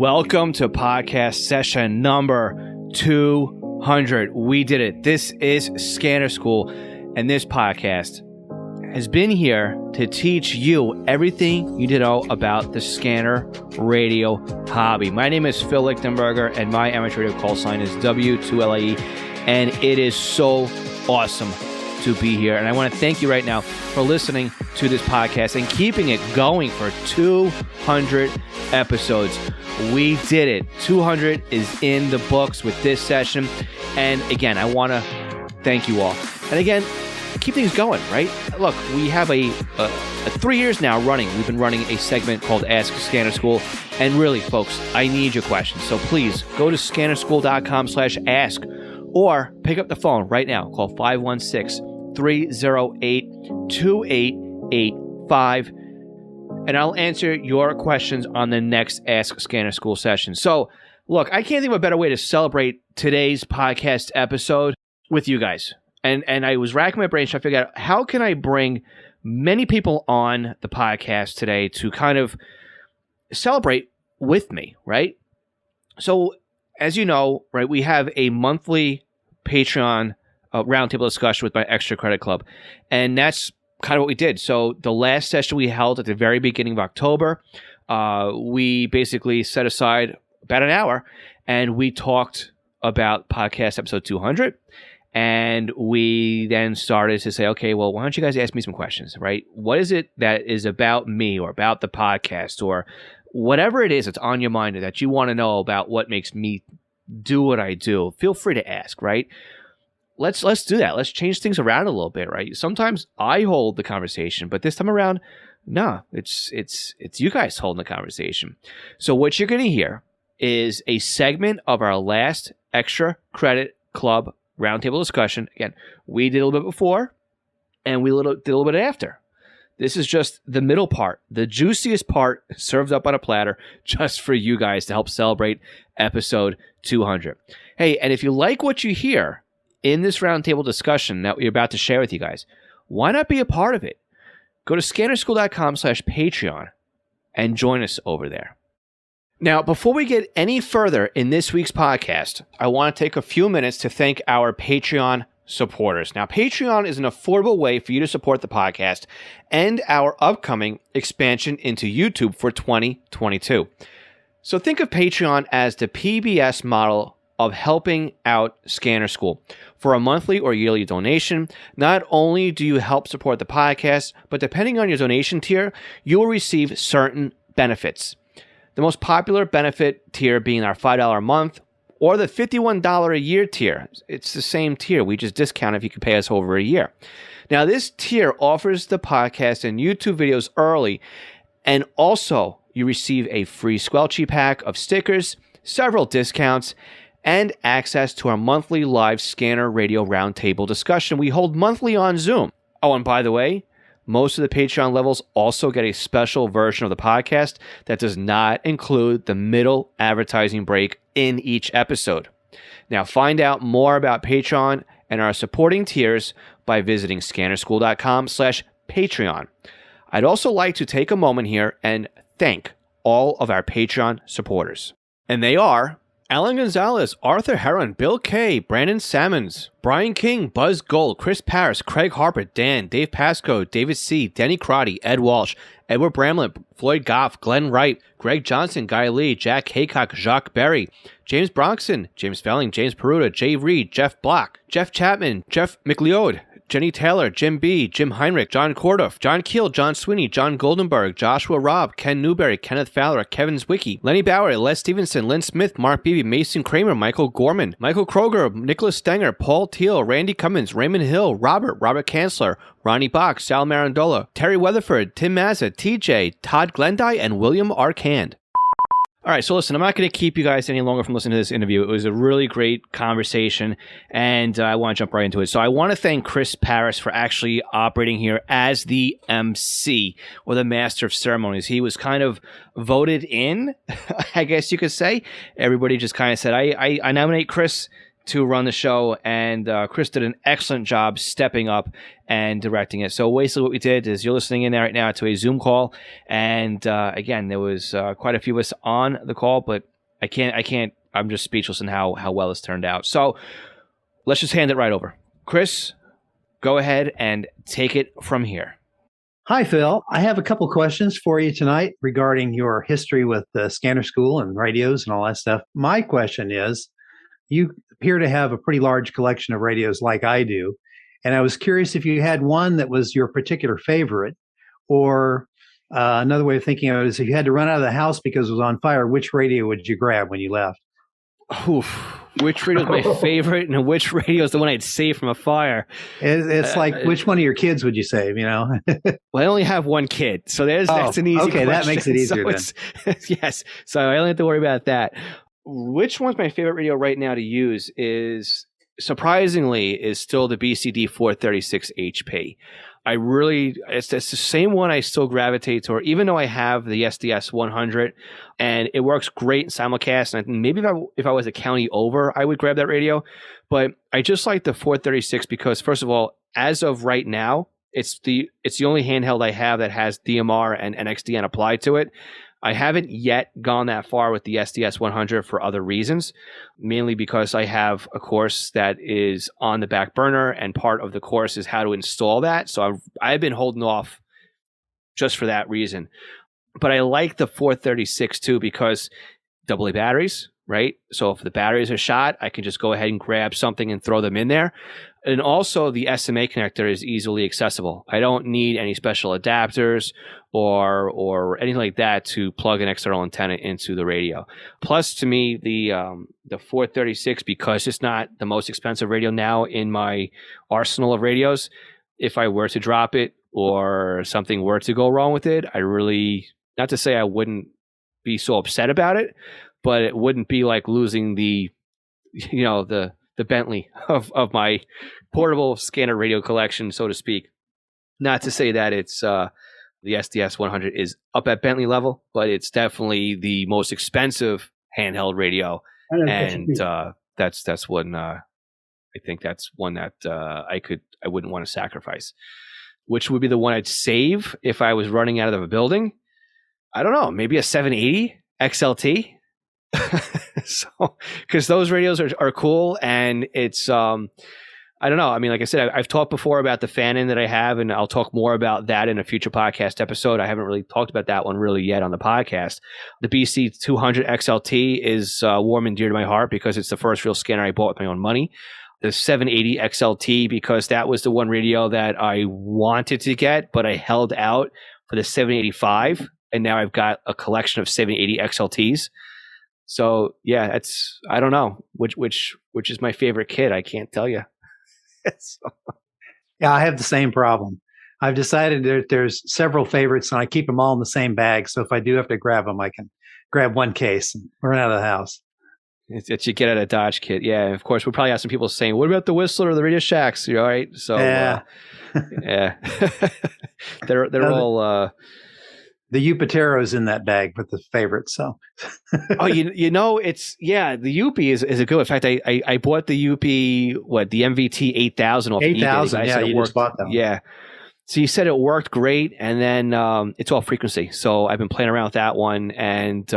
Welcome to podcast session number 200. We did it. This is Scanner School, and this podcast has been here to teach you everything you need to know about the scanner radio hobby. My name is Phil Lichtenberger, and my amateur radio call sign is W2LAE, and it is so awesome to be here. And I want to thank you right now for listening to this podcast and keeping it going for 200 episodes. We did it. 200 is in the books with this session. And again, I want to thank you all. And again, keep things going, right? Look, we have a 3 years now running. We've been running a segment called Ask Scanner School. And really, folks, I need your questions. So please go to scannerschool.com/ask or pick up the phone right now. Call 516-308-2885. And I'll answer your questions on the next Ask Scanner School session. So, look, I can't think of a better way to celebrate today's podcast episode with you guys. And I was racking my brain trying to figure out how can I bring many people on the podcast today to kind of celebrate with me, right? So, as you know, right, we have a monthly Patreon roundtable discussion with my Extra Credit Club, and that's kind of what we did. So the last session we held at the very beginning of October, we basically set aside about an hour and we talked about podcast episode 200. And we then started to say, okay, well, why don't you guys ask me some questions, right? What is it that is about me or about the podcast or whatever it is that's on your mind or that you want to know about what makes me do what I do? Feel free to ask, right? Let's do that. Let's change things around a little bit, right? Sometimes I hold the conversation, but this time around, no, it's you guys holding the conversation. So what you're going to hear is a segment of our last Extra Credit Club roundtable discussion. Again, we did a little bit before, and we did a little bit after. This is just the middle part, the juiciest part served up on a platter just for you guys to help celebrate episode 200. Hey, and if you like what you hear in this roundtable discussion that we're about to share with you guys, why not be a part of it? Go to scannerschool.com/Patreon and join us over there. Now, before we get any further in this week's podcast, I want to take a few minutes to thank our Patreon supporters. Now, Patreon is an affordable way for you to support the podcast and our upcoming expansion into YouTube for 2022. So think of Patreon as the PBS model of helping out Scanner School. For a monthly or yearly donation, not only do you help support the podcast, but depending on your donation tier, you will receive certain benefits. The most popular benefit tier being our $5 a month or the $51 a year tier. It's the same tier. We just discount if you can pay us over a year. Now, this tier offers the podcast and YouTube videos early, and also you receive a free Squelchy pack of stickers, several discounts, and access to our monthly live Scanner Radio Roundtable discussion we hold monthly on Zoom. Oh, and by the way, most of the Patreon levels also get a special version of the podcast that does not include the middle advertising break in each episode. Now, find out more about Patreon and our supporting tiers by visiting scannerschool.com/Patreon. I'd also like to take a moment here and thank all of our Patreon supporters. And they are Alan Gonzalez, Arthur Heron, Bill K., Brandon Sammons, Brian King, Buzz Gold, Chris Paris, Craig Harper, Dan, Dave Pasco, David C., Denny Crotty, Ed Walsh, Edward Bramlett, Floyd Goff, Glenn Wright, Greg Johnson, Guy Lee, Jack Haycock, Jacques Berry, James Bronxon, James Felling, James Peruta, Jay Reed, Jeff Block, Jeff Chapman, Jeff McLeod, Jenny Taylor, Jim B., Jim Heinrich, John Kordoff, John Keel, John Sweeney, John Goldenberg, Joshua Robb, Ken Newberry, Kenneth Fowler, Kevin Zwicky, Lenny Bauer, Les Stevenson, Lynn Smith, Mark Beebe, Mason Kramer, Michael Gorman, Michael Kroger, Nicholas Stenger, Paul Teal, Randy Cummins, Raymond Hill, Robert Kanzler, Ronnie Bach, Sal Marandola, Terry Weatherford, Tim Mazza, TJ, Todd Glendy, and William Arcand. All right, so listen, I'm not going to keep you guys any longer from listening to this interview. It was a really great conversation, and I want to jump right into it. So I want to thank Chris Paris for actually operating here as the MC, or the Master of Ceremonies. He was kind of voted in, I guess you could say. Everybody just kind of said, I nominate Chris to run the show, and Chris did an excellent job stepping up and directing it. So basically what we did is you're listening in there right now to a Zoom call, and again, there was quite a few of us on the call, but I'm just speechless in how well it's turned out. So let's just hand it right over. Chris, go ahead and take it from here. Hi, Phil. I have a couple questions for you tonight regarding your history with the scanner school and radios and all that stuff. My question is, you appear to have a pretty large collection of radios like I do, and I was curious if you had one that was your particular favorite, or another way of thinking of it is if you had to run out of the house because it was on fire, which radio would you grab when you left? Oof. Which radio is my favorite, and which radio is the one I'd save from a fire? It's like, which one of your kids would you save, Well, I only have one kid, so that's an easy question. That makes it easier then. Yes, so I only have to worry about that. Which one's my favorite radio right now to use is, surprisingly, is still the BCD 436 HP. It's the same one I still gravitate toward, even though I have the SDS 100 and it works great in simulcast. And maybe if I was a county over, I would grab that radio. But I just like the 436 because, first of all, as of right now, it's the only handheld I have that has DMR and NXDN applied to it. I haven't yet gone that far with the SDS 100 for other reasons, mainly because I have a course that is on the back burner, and part of the course is how to install that. So I've been holding off just for that reason. But I like the 436 too because AA batteries, right? So if the batteries are shot, I can just go ahead and grab something and throw them in there. And also the SMA connector is easily accessible. I don't need any special adapters or anything like that to plug an external antenna into the radio. Plus, to me, the 436, because it's not the most expensive radio now in my arsenal of radios, if I were to drop it or something were to go wrong with it, not to say I wouldn't be so upset about it, but it wouldn't be like losing the Bentley of my portable scanner radio collection, so to speak. Not to say that it's the SDS 100 is up at Bentley level, but it's definitely the most expensive handheld radio, and that's one. I think that's one that I wouldn't want to sacrifice. Which would be the one I'd save if I was running out of a building? I don't know, maybe a 780 XLT. So, because those radios are cool, and it's I don't know. I mean, like I said, I've talked before about the fan-in that I have, and I'll talk more about that in a future podcast episode. I haven't really talked about that one really yet on the podcast. The BC 200 XLT is warm and dear to my heart because it's the first real scanner I bought with my own money. The 780 XLT, because that was the one radio that I wanted to get, but I held out for the 785, and now I've got a collection of 780 XLTs. So yeah, I don't know which is my favorite kid. I can't tell you. Yeah, I have the same problem. I've decided that there's several favorites, and I keep them all in the same bag. So if I do have to grab them, I can grab one case and run out of the house. It's you get out of Dodge kit. Yeah, and of course, we'll probably have some people saying, "What about the Whistler or the Radio Shacks?" All right, so yeah, yeah, they're all. The Upatero's in that bag with the favorites. So, oh, it's the Yupi is a good. In fact, I bought the Yupi, the MVT 8000 off 8000. eBay. Yeah, you just bought that one. Yeah. So you said it worked great, and then it's all frequency. So I've been playing around with that one, and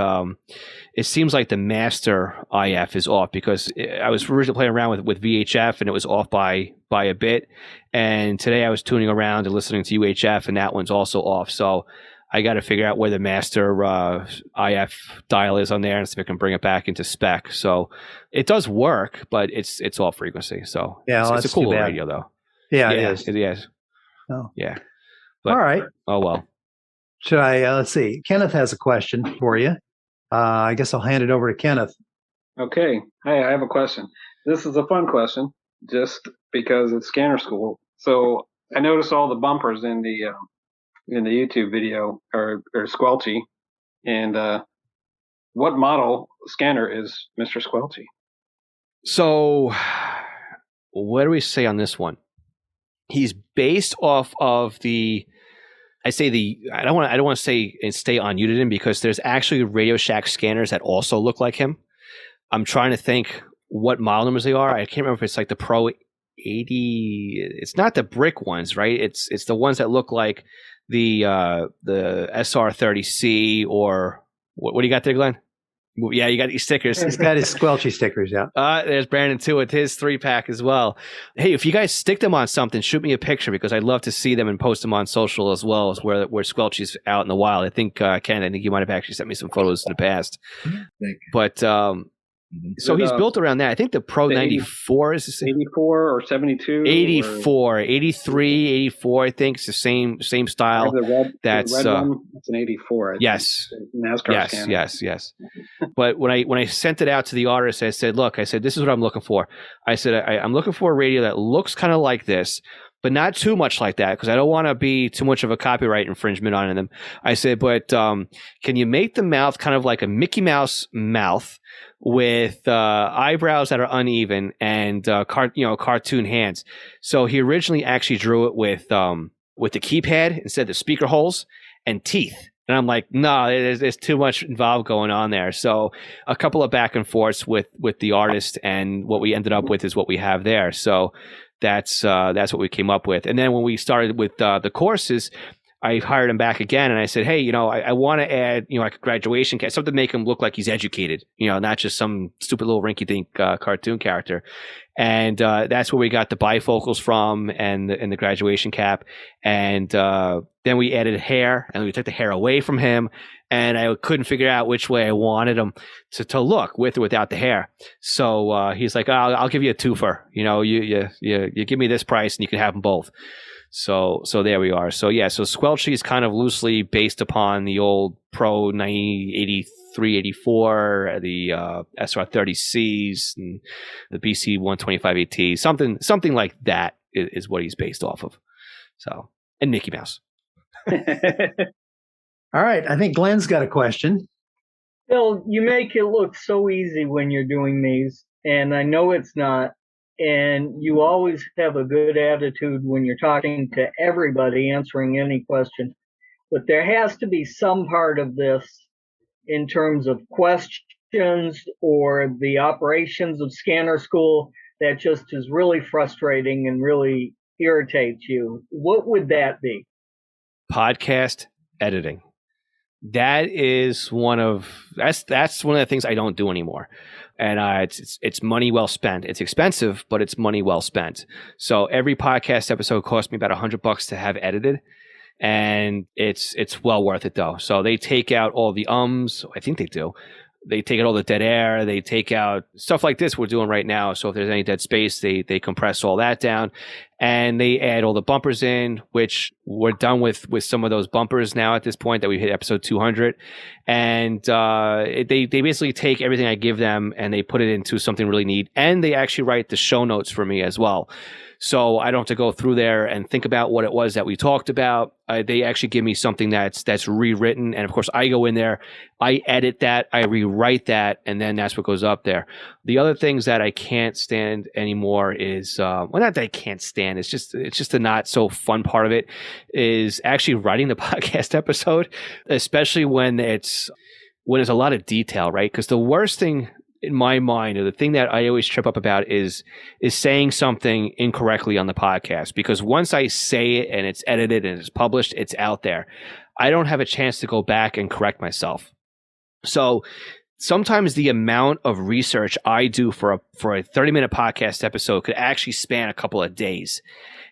it seems like the master IF is off because I was originally playing around with VHF, and it was off by a bit. And today I was tuning around and listening to UHF, and that one's also off. So I got to figure out where the master IF dial is on there and see if I can bring it back into spec. So it does work, but it's all frequency. So yeah, it's a cool little radio, though. Yeah, it is. It is. Oh. Yeah. But, all right. Oh, well. Should I, let's see. Kenneth has a question for you. I guess I'll hand it over to Kenneth. Okay. Hey, I have a question. This is a fun question just because it's scanner school. So I noticed all the bumpers in the YouTube video are squelchy. And what model scanner is Mr. Squelchy? So what do we say on this one? He's based off of I don't want to say stay on Uniden because there's actually Radio Shack scanners that also look like him. I'm trying to think what model numbers they are. I can't remember if it's like the Pro 80. It's not the brick ones, right? It's the ones that look like the SR30C or what do you got there, Glenn? Yeah, you got these stickers. He's got his squelchy stickers, yeah. There's Brandon too with his 3-pack as well. Hey, if you guys stick them on something, shoot me a picture because I'd love to see them and post them on social as well as where Squelchy's out in the wild. I think Ken, I think you might have actually sent me some photos in the past. But so he's built around that. I think the Pro 94 is the same. 84 or 72? 84, 83, 84, I think. It's the same style. The red That's one, it's an 84. Yes. NASCAR scanner. Yes. But when I sent it out to the artist, I said, look, this is what I'm looking for. I said, I'm looking for a radio that looks kind of like this, but not too much like that because I don't want to be too much of a copyright infringement on them. I said, but can you make the mouth kind of like a Mickey Mouse mouth with eyebrows that are uneven and cartoon hands? So he originally actually drew it with the keypad instead of the speaker holes and teeth. And I'm like, no, there's too much involved going on there. So a couple of back and forths with the artist, and what we ended up with is what we have there. So that's what we came up with. And then when we started with the courses, I hired him back again, and I said, hey, I want to add, like a graduation cat, something to make him look like he's educated, not just some stupid little rinky-dink cartoon character. And that's where we got the bifocals from and the graduation cap. And then we added hair, and we took the hair away from him, and I couldn't figure out which way I wanted him to look, with or without the hair. So he's like, I'll give you a twofer. You give me this price, and you can have them both. So there we are. So yeah, so Squelchy is kind of loosely based upon the old Pro 83, 84, the SR30Cs, and the BC 125 AT. Something like that is what he's based off of. So, and Mickey Mouse. All right, I think Glenn's got a question. Bill, you make it look so easy when you're doing these, and I know it's not. And you always have a good attitude when you're talking to everybody, answering any question. But there has to be some part of this in terms of questions or the operations of Scanner School that just is really frustrating and really irritates you. What would that be? Podcast editing. That's one of the things I don't do anymore. And it's money well spent. It's expensive, but it's money well spent. So every podcast episode cost me about $100 to have edited, and it's well worth it though. So they take out all the I think they do. They take out all the dead air. They take out stuff like this we're doing right now. So if there's any dead space, they compress all that down, and they add all the bumpers in, which we're done with some of those bumpers now at this point that we've hit episode 200. And they basically take everything I give them and they put it into something really neat. And they actually write the show notes for me as well. So I don't have to go through there and think about what it was that we talked about. They actually give me something that's rewritten. And of course, I go in there, I edit that, I rewrite that, and then that's what goes up there. The other things that I can't stand anymore is, not that I can't stand, it's just the not so fun part of it, is actually writing the podcast episode, especially when there's a lot of detail, right? Because the worst thing in my mind, or the thing that I always trip up about is saying something incorrectly on the podcast. Because once I say it and it's edited and it's published, it's out there. I don't have a chance to go back and correct myself. So sometimes the amount of research I do for a 30-minute podcast episode could actually span a couple of days.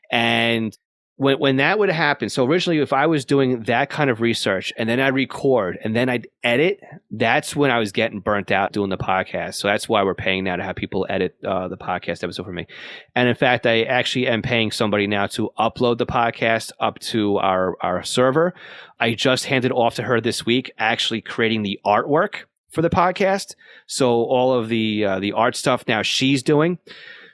And when that would happen, so originally if I was doing that kind of research and then I'd record and then I'd edit, that's when I was getting burnt out doing the podcast. So that's why we're paying now to have people edit the podcast episode for me. And in fact, I actually am paying somebody now to upload the podcast up to our server. I just handed off to her this week, actually creating the artwork for the podcast. So all of the art stuff now she's doing.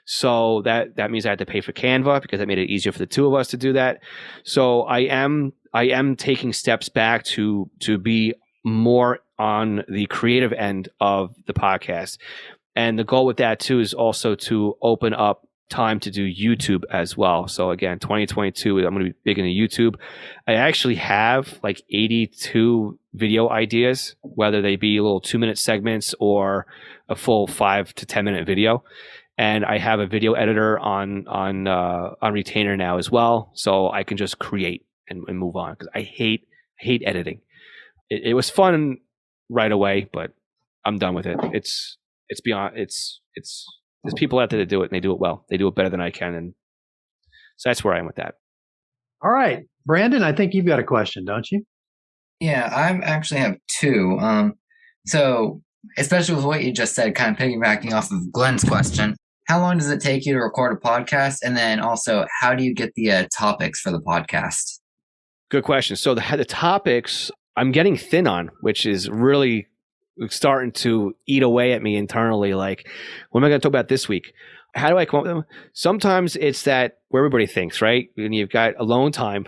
So that means I had to pay for Canva because that made it easier for the two of us to do that. So I am taking steps back to be more on the creative end of the podcast. And the goal with that too is also to open up time to do YouTube as well. So again, 2022, I'm going to be big into YouTube. I actually have like 82 video ideas, whether they be little 2-minute segments or a full 5 to 10 minute video. And I have a video editor on Retainer now as well, so I can just create and move on, because I hate editing. It was fun right away, but I'm done with it. It's beyond. There's people out there that do it, and they do it well. They do it better than I can, and so that's where I am with that. All right, Brandon, I think you've got a question, don't you? Yeah, I actually have two. So especially with what you just said, kind of piggybacking off of Glenn's question, how long does it take you to record a podcast? And then also, how do you get the topics for the podcast? Good question. So the topics I'm getting thin on, which is really starting to eat away at me internally. Like, what am I going to talk about this week? How do I come up with them? Sometimes it's that where everybody thinks, right? When you've got alone time,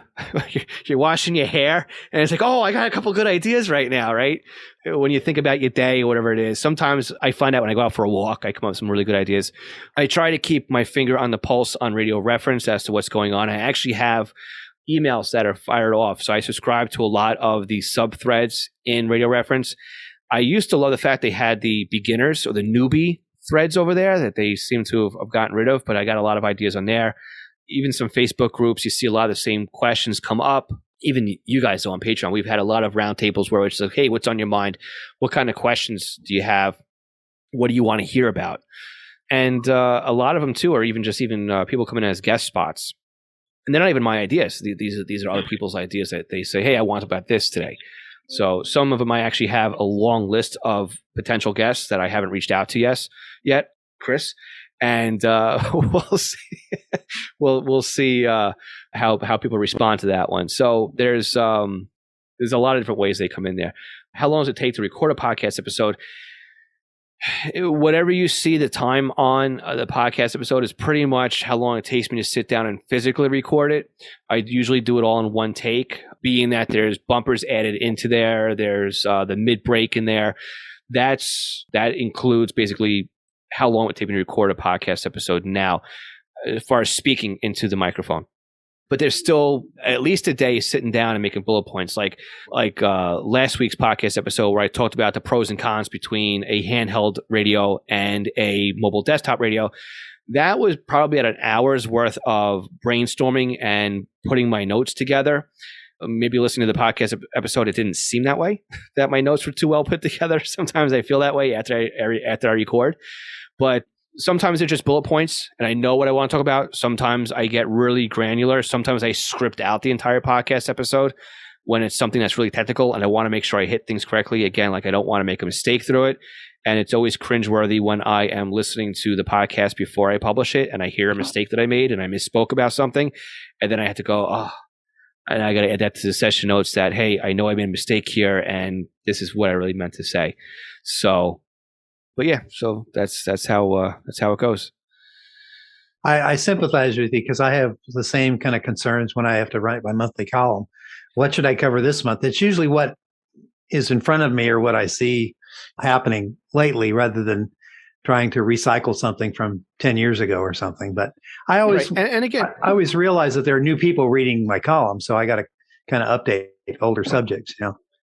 you're washing your hair, and it's like, oh, I got a couple good ideas right now, right? When you think about your day or whatever it is, sometimes I find out when I go out for a walk, I come up with some really good ideas. I try to keep my finger on the pulse on Radio Reference as to what's going on. I actually have emails that are fired off. So I subscribe to a lot of the sub-threads in Radio Reference. I used to love the fact they had the beginners or the newbie threads over there that they seem to have gotten rid of, but I got a lot of ideas on there. Even some Facebook groups, you see a lot of the same questions come up. Even you guys on Patreon, we've had a lot of roundtables where it's like, hey, what's on your mind? What kind of questions do you have? What do you want to hear about? And a lot of them too are even people coming in as guest spots. And they're not even my ideas. These are other people's ideas that they say, hey, I want about this today. So some of them I actually have a long list of potential guests that I haven't reached out to yet, Chris. And we'll see. we'll see how people respond to that one. So there's a lot of different ways they come in there. How long does it take to record a podcast episode? Whatever you see the time on the podcast episode is pretty much how long it takes me to sit down and physically record it. I usually do it all in one take, being that there's bumpers added into there. There's the mid break in there. That includes basically how long it would take me to record a podcast episode now, as far as speaking into the microphone. But there's still at least a day sitting down and making bullet points, like last week's podcast episode where I talked about the pros and cons between a handheld radio and a mobile desktop radio. That was probably at an hour's worth of brainstorming and putting my notes together. Maybe listening to the podcast episode, it didn't seem that way, that my notes were too well put together. Sometimes I feel that way after I record. But sometimes they're just bullet points and I know what I want to talk about. Sometimes I get really granular. Sometimes I script out the entire podcast episode when it's something that's really technical and I want to make sure I hit things correctly. Again, like I don't want to make a mistake through it. And it's always cringeworthy when I am listening to the podcast before I publish it and I hear a mistake that I made and I misspoke about something. And then I have to go, and I got to add that to the session notes that, hey, I know I made a mistake here and this is what I really meant to say. So, but yeah, so that's how it goes. I sympathize with you because I have the same kind of concerns when I have to write my monthly column. What should I cover this month? It's usually what is in front of me or what I see happening lately rather than trying to recycle something from 10 years ago or something. But I always, right. And again, I always realize that there are new people reading my column. So I got to kind of update older subjects,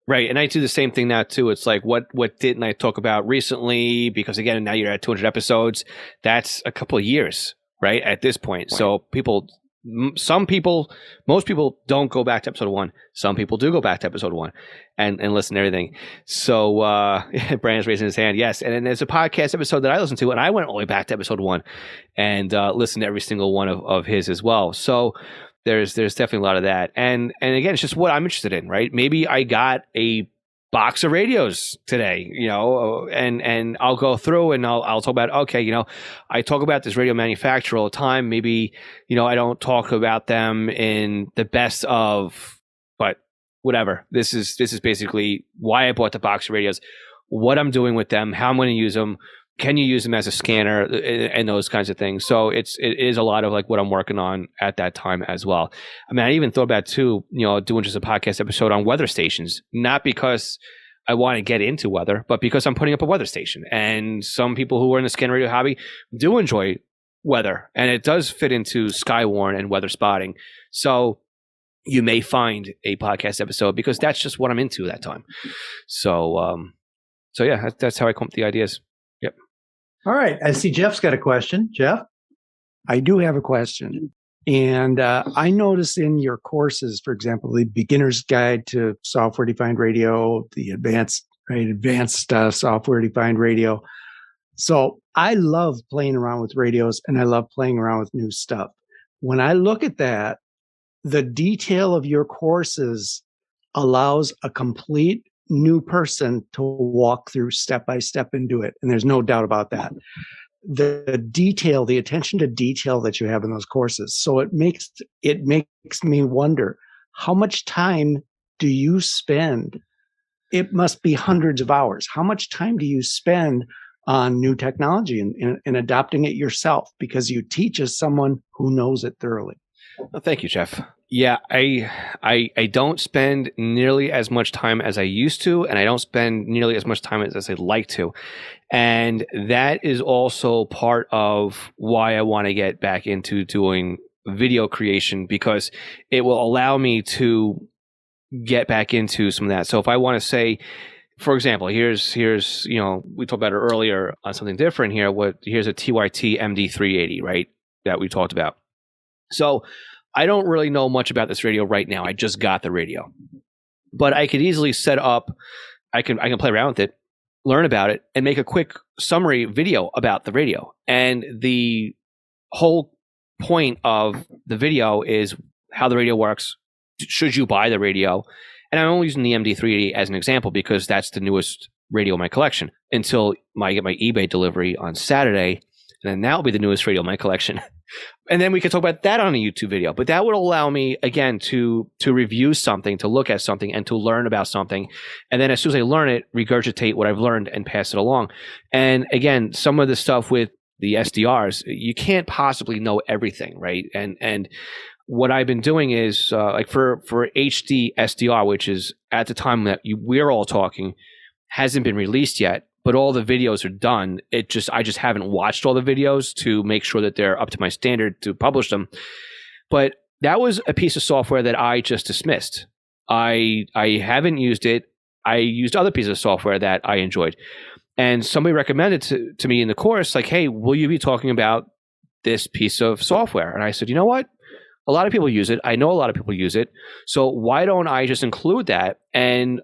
Right. And I do the same thing now too. It's like, what didn't I talk about recently? Because again, now you're at 200 episodes. That's a couple of years, right? At this point. Right. So most people don't go back to episode 1. Some people do go back to episode 1 and listen to everything. So Brandon's raising his hand. Yes. And then there's a podcast episode that I listened to and I went all the way back to episode 1 and listened to every single one of his as well. So there's definitely a lot of that. And again, it's just what I'm interested in, right? Maybe I got a box of radios today, and I'll go through and I'll talk about, okay, I talk about this radio manufacturer all the time. Maybe, I don't talk about them in the best of, but whatever. This is basically why I bought the box of radios, what I'm doing with them, how I'm going to use them. Can you use them as a scanner and those kinds of things? So it is a lot of like what I'm working on at that time as well. I mean, I even thought about too, doing just a podcast episode on weather stations, not because I want to get into weather, but because I'm putting up a weather station. And some people who are in the scanner radio hobby do enjoy weather, and it does fit into Skywarn and weather spotting. So you may find a podcast episode because that's just what I'm into at that time. So, yeah, that's how I come up with the ideas. Yep. All right. I see Jeff's got a question. Jeff? I do have a question. And I noticed in your courses, for example, the beginner's guide to software-defined radio, the advanced software-defined radio. So I love playing around with radios and I love playing around with new stuff. When I look at that, the detail of your courses allows a complete new person to walk through step by step and do it. And there's no doubt about that. The detail, the attention to detail that you have in those courses. So it makes me wonder, how much time do you spend? It must be hundreds of hours. How much time do you spend on new technology and adopting it yourself because you teach as someone who knows it thoroughly? Well, thank you, Jeff. Yeah, I don't spend nearly as much time as I used to, and I don't spend nearly as much time as I'd like to. And that is also part of why I want to get back into doing video creation, because it will allow me to get back into some of that. So if I want to say, for example, here's we talked about it earlier on something different here. Here's a TYT MD380, right? That we talked about. So I don't really know much about this radio right now. I just got the radio, but I could easily set up. I can play around with it, learn about it, and make a quick summary video about the radio. And the whole point of the video is how the radio works. Should you buy the radio? And I'm only using the MD380 as an example because that's the newest radio in my collection until I get my eBay delivery on Saturday. And then that will be the newest radio in my collection. And then we could talk about that on a YouTube video. But that would allow me, again, to review something, to look at something, and to learn about something. And then as soon as I learn it, regurgitate what I've learned and pass it along. And again, some of the stuff with the SDRs, you can't possibly know everything, right? And what I've been doing is, like for HD SDR, which is at the time that we're all talking, hasn't been released yet. But all the videos are done. I just haven't watched all the videos to make sure that they're up to my standard to publish them. But that was a piece of software that I just dismissed. I haven't used it. I used other pieces of software that I enjoyed. And somebody recommended to me in the course, like, hey, will you be talking about this piece of software? And I said, you know what? A lot of people use it. I know a lot of people use it. So why don't I just include that and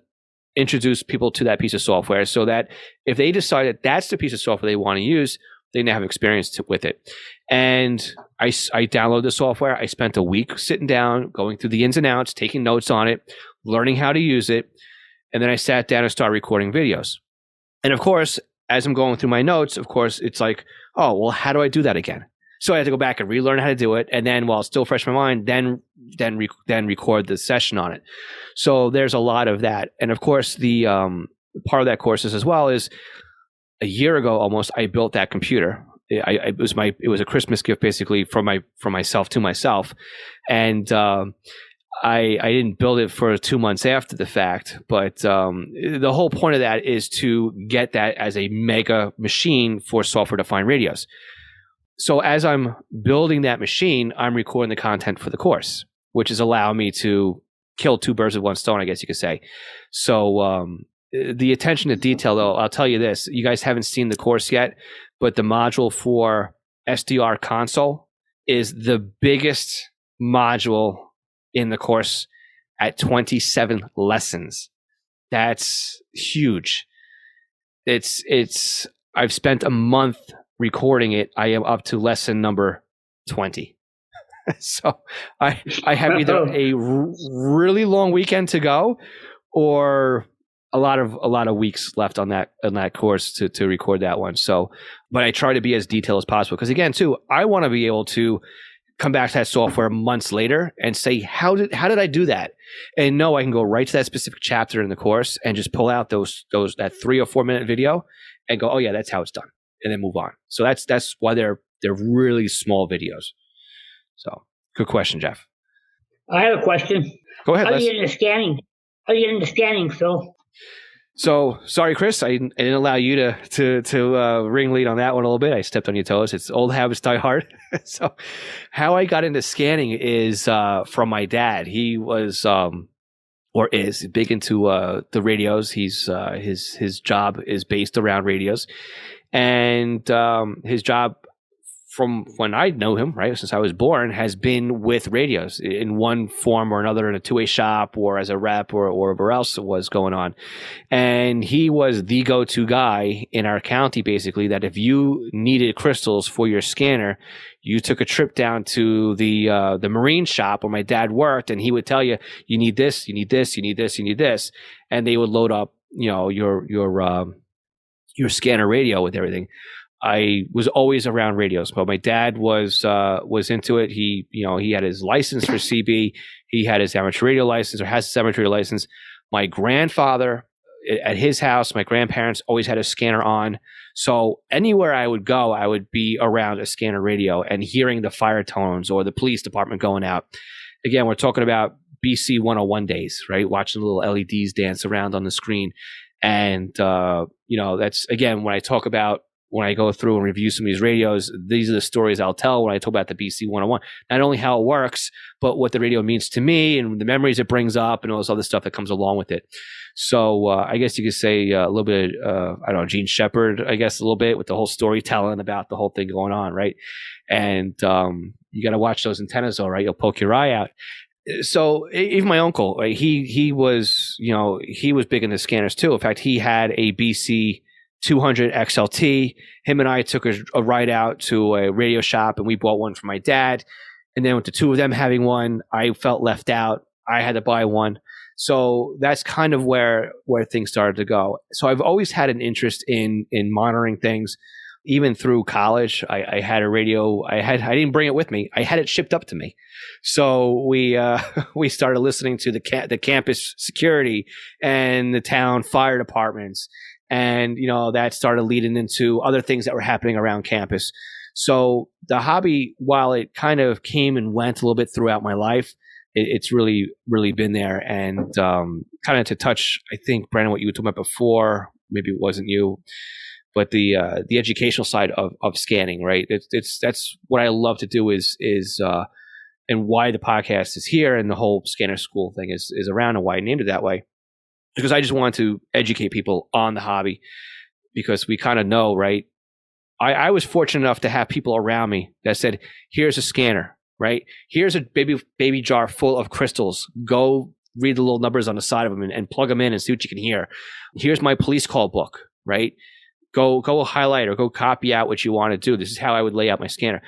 introduce people to that piece of software so that if they decide that that's the piece of software they want to use, they now have experience with it. And I downloaded the software. I spent a week sitting down, going through the ins and outs, taking notes on it, learning how to use it. And then I sat down and started recording videos. And of course, as I'm going through my notes, of course, it's like, oh, well, how do I do that again? So I had to go back and relearn how to do it. And then while it's still fresh in my mind, then record the session on it. So there's a lot of that. And of course, the part of that course is as well is a year ago almost, I built that computer. It was a Christmas gift basically from myself to myself. And I didn't build it for 2 months after the fact, but the whole point of that is to get that as a mega machine for software-defined radios. So as I'm building that machine, I'm recording the content for the course, which is allowing me to kill two birds with one stone, I guess you could say. So the attention to detail, though, I'll tell you this. You guys haven't seen the course yet, but the module for SDR console is the biggest module in the course at 27 lessons. That's huge. I've spent a month recording it. I am up to lesson number 20. So I have either a really long weekend to go or a lot of weeks left on that course to record that one. So, but I try to be as detailed as possible because again, too, I want to be able to come back to that software months later and say, how did I do that? And no, I can go right to that specific chapter in the course and just pull out that 3 or 4 minute video and go, oh yeah, that's how it's done, and then move on. So that's why they're really small videos. So good question, Jeff. I have a question. Go ahead. How do you get into scanning? Phil? So sorry, Chris, I didn't allow you to ring lead on that one a little bit. I stepped on your toes. It's old habits die hard. So how I got into scanning is from my dad. He was or is big into the radios. He's his job is based around radios, and his job from when I know him, right, since I was born, has been with radios in one form or another, in a two-way shop or as a rep or whatever else was going on. And he was the go-to guy in our county, basically, that if you needed crystals for your scanner, you took a trip down to the marine shop where my dad worked, and he would tell you, you need this, you need this, you need this, you need this. And they would load up, your scanner radio with everything. I was always around radios, but my dad was into it. He had his license for CB. He had his amateur radio license, or has his amateur radio license. My grandfather, at his house, my grandparents always had a scanner on. So anywhere I would go, I would be around a scanner radio and hearing the fire tones or the police department going out. Again, we're talking about BC 101 days, right? Watching the little LEDs dance around on the screen. And, that's, again, when I go through and review some of these radios, these are the stories I'll tell when I talk about the BC 101. Not only how it works, but what the radio means to me and the memories it brings up and all this other stuff that comes along with it. So I guess you could say a little bit, Gene Shepard, I guess a little bit with the whole storytelling about the whole thing going on, right? And you got to watch those antennas though, right? You'll poke your eye out. So even my uncle, right, he was big into scanners too. In fact, he had a BC 200 XLT. Him and I took a ride out to a radio shop, and we bought one for my dad. And then with the two of them having one, I felt left out. I had to buy one. So that's kind of where things started to go. So I've always had an interest in monitoring things. Even through college, I had a radio. I didn't bring it with me. I had it shipped up to me. So we started listening to the campus security and the town fire departments. And, that started leading into other things that were happening around campus. So the hobby, while it kind of came and went a little bit throughout my life, it's really, really been there. And kind of to touch, I think, Brandon, what you were talking about before, maybe it wasn't you, but the educational side of scanning, right? That's what I love to do is and why the podcast is here and the whole scanner school thing is around and why I named it that way. Because I just want to educate people on the hobby, because we kind of know, right? I was fortunate enough to have people around me that said, here's a scanner, right? Here's a baby jar full of crystals. Go read the little numbers on the side of them and plug them in and see what you can hear. Here's my police call book, right? Go highlight or go copy out what you want to do. This is how I would lay out my scanner.